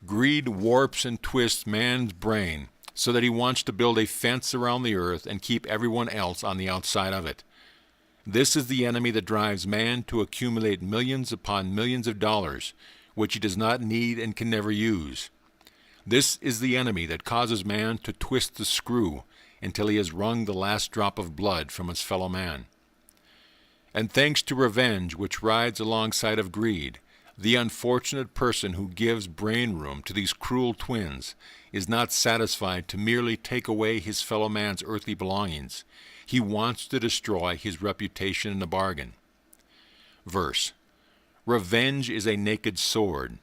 Greed warps and twists man's brain so that he wants to build a fence around the earth and keep everyone else on the outside of it. This is the enemy that drives man to accumulate millions upon millions of dollars, which he does not need and can never use. This is the enemy that causes man to twist the screw until he has wrung the last drop of blood from his fellow man. And thanks to revenge, which rides alongside of greed, the unfortunate person who gives brain room to these cruel twins is not satisfied to merely take away his fellow man's earthly belongings. He wants to destroy his reputation in the bargain. Verse: Revenge is a naked sword.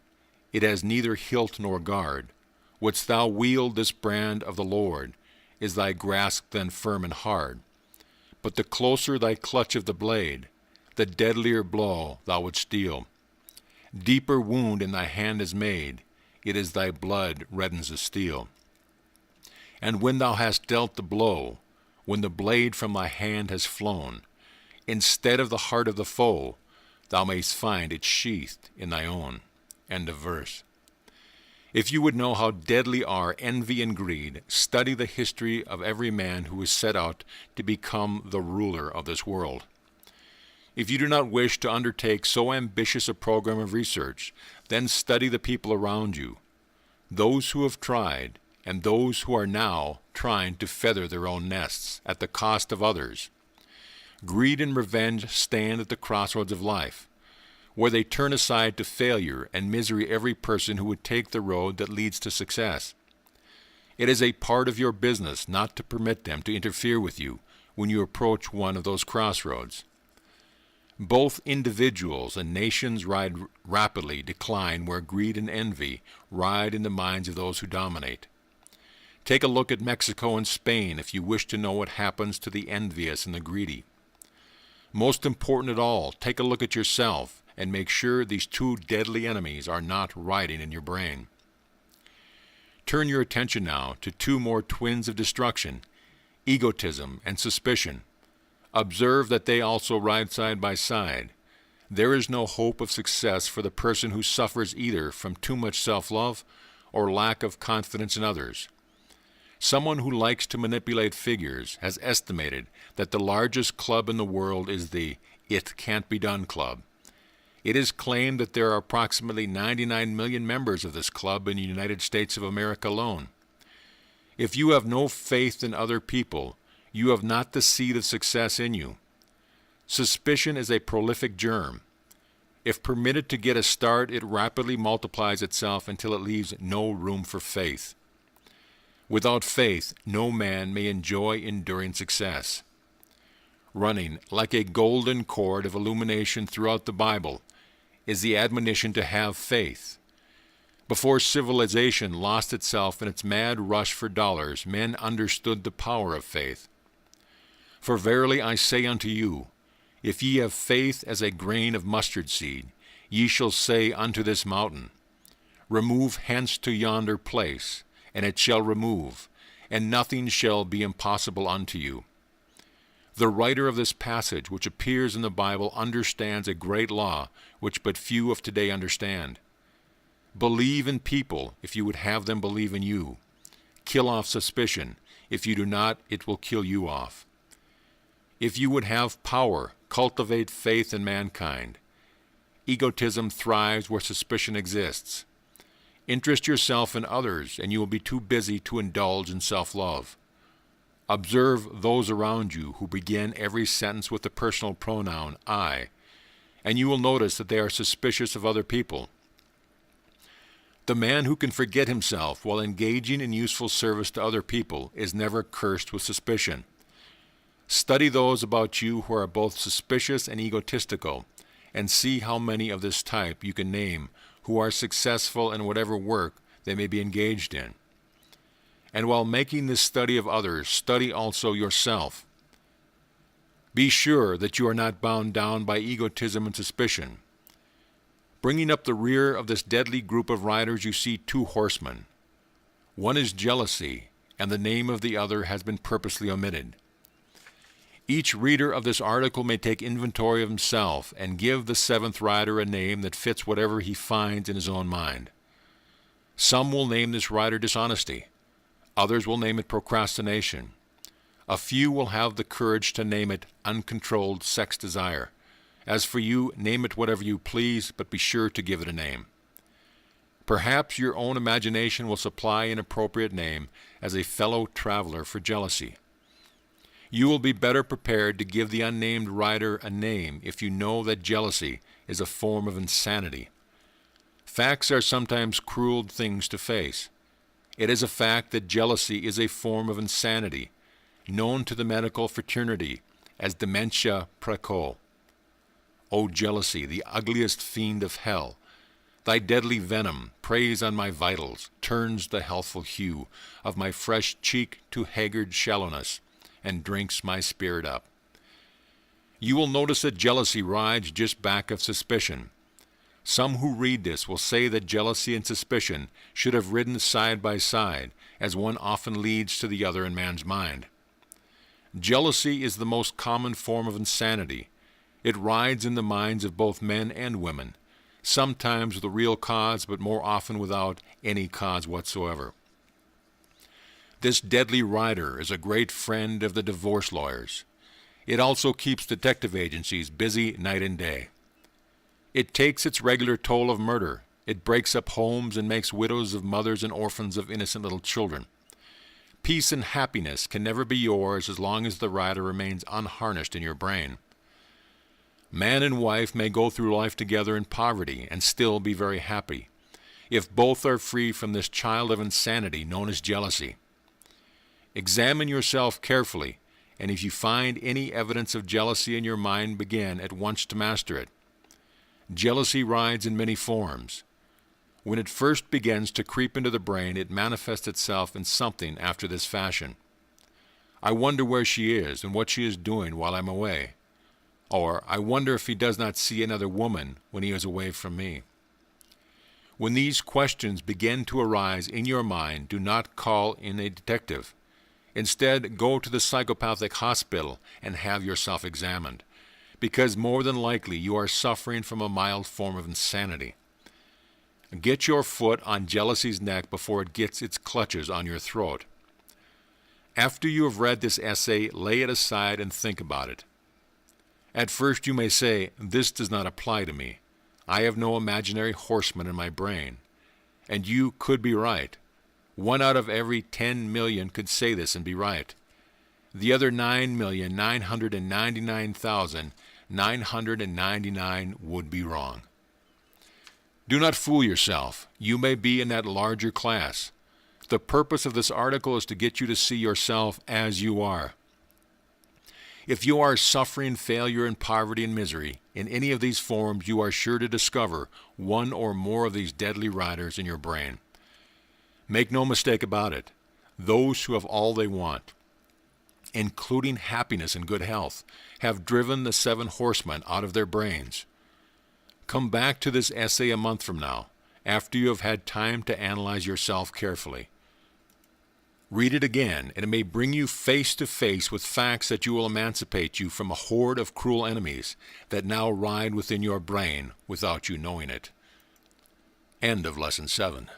It has neither hilt nor guard. Wouldst thou wield this brand of the Lord? Is thy grasp then firm and hard? But the closer thy clutch of the blade, the deadlier blow thou wouldst deal. Deeper wound in thy hand is made. It is thy blood reddens the steel. And when thou hast dealt the blow, when the blade from thy hand has flown, instead of the heart of the foe, thou mayst find it sheathed in thy own. End of verse. If you would know how deadly are envy and greed, study the history of every man who was set out to become the ruler of this world. If you do not wish to undertake so ambitious a program of research, then study the people around you, those who have tried, and those who are now trying to feather their own nests at the cost of others. Greed and revenge stand at the crossroads of life, where they turn aside to failure and misery every person who would take the road that leads to success. It is a part of your business not to permit them to interfere with you when you approach one of those crossroads. Both individuals and nations rapidly decline where greed and envy ride in the minds of those who dominate. Take a look at Mexico and Spain if you wish to know what happens to the envious and the greedy. Most important of all, take a look at yourself and make sure these 2 deadly enemies are not riding in your brain. Turn your attention now to 2 more twins of destruction, egotism and suspicion. Observe that they also ride side by side. There is no hope of success for the person who suffers either from too much self-love or lack of confidence in others. Someone who likes to manipulate figures has estimated that the largest club in the world is the "It Can't Be Done" club. It is claimed that there are approximately 99 million members of this club in the United States of America alone. If you have no faith in other people, you have not the seed of success in you. Suspicion is a prolific germ. If permitted to get a start, it rapidly multiplies itself until it leaves no room for faith. Without faith, no man may enjoy enduring success. Running like a golden cord of illumination throughout the Bible is the admonition to have faith. Before civilization lost itself in its mad rush for dollars, men understood the power of faith. For verily I say unto you, if ye have faith as a grain of mustard seed, ye shall say unto this mountain, Remove hence to yonder place, and it shall remove, and nothing shall be impossible unto you. The writer of this passage, which appears in the Bible, understands a great law which but few of today understand. Believe in people if you would have them believe in you. kill off suspicion. If you do not, it will kill you off. If you would have power, cultivate faith in mankind. Egotism thrives where suspicion exists. Interest yourself in others, and you will be too busy to indulge in self-love. Observe those around you who begin every sentence with the personal pronoun I, and you will notice that they are suspicious of other people. The man who can forget himself while engaging in useful service to other people is never cursed with suspicion. Study those about you who are both suspicious and egotistical, and see how many of this type you can name who are successful in whatever work they may be engaged in. And while making this study of others, study also yourself. Be sure that you are not bound down by egotism and suspicion. Bringing up the rear of this deadly group of riders, you see two horsemen. One is jealousy, and the name of the other has been purposely omitted. Each reader of this article may take inventory of himself and give the seventh rider a name that fits whatever he finds in his own mind. Some will name this rider dishonesty. Others will name it procrastination. A few will have the courage to name it uncontrolled sex desire. As for you, name it whatever you please, but be sure to give it a name. Perhaps your own imagination will supply an appropriate name as a fellow traveler for jealousy. You will be better prepared to give the unnamed rider a name if you know that jealousy is a form of insanity. Facts are sometimes cruel things to face. It is a fact that jealousy is a form of insanity, known to the medical fraternity as dementia praecox. O jealousy, the ugliest fiend of hell, thy deadly venom preys on my vitals, turns the healthful hue of my fresh cheek to haggard shallowness, and drinks my spirit up. You will notice that jealousy rides just back of suspicion. Some who read this will say that jealousy and suspicion should have ridden side by side, as one often leads to the other in man's mind. Jealousy is the most common form of insanity. It rides in the minds of both men and women, sometimes with a real cause, but more often without any cause whatsoever. This deadly rider is a great friend of the divorce lawyers. It also keeps detective agencies busy night and day. It takes its regular toll of murder. It breaks up homes and makes widows of mothers and orphans of innocent little children. Peace and happiness can never be yours as long as the rider remains unharnessed in your brain. Man and wife may go through life together in poverty and still be very happy, if both are free from this child of insanity known as jealousy. Examine yourself carefully, and if you find any evidence of jealousy in your mind, begin at once to master it. Jealousy rides in many forms. When it first begins to creep into the brain, it manifests itself in something after this fashion. I wonder where she is and what she is doing while I'm away. Or, I wonder if he does not see another woman when he is away from me. When these questions begin to arise in your mind, do not call in a detective. Instead, go to the psychopathic hospital and have yourself examined, because more than likely you are suffering from a mild form of insanity. Get your foot on jealousy's neck before it gets its clutches on your throat. After you have read this essay, lay it aside and think about it. At first you may say, "This does not apply to me. I have no imaginary horseman in my brain." And you could be right. 1 out of every 10 million could say this and be right. The other 9,999,999 would be wrong. Do not fool yourself. You may be in that larger class. The purpose of this article is to get you to see yourself as you are. If you are suffering failure and poverty and misery in any of these forms, you are sure to discover one or more of these deadly riders in your brain. Make no mistake about it. Those who have all they want, including happiness and good health, have driven the 7 horsemen out of their brains. Come back to this essay a month from now, after you have had time to analyze yourself carefully. Read it again, and it may bring you face to face with facts that you will emancipate you from a horde of cruel enemies that now ride within your brain without you knowing it. End of Lesson 7.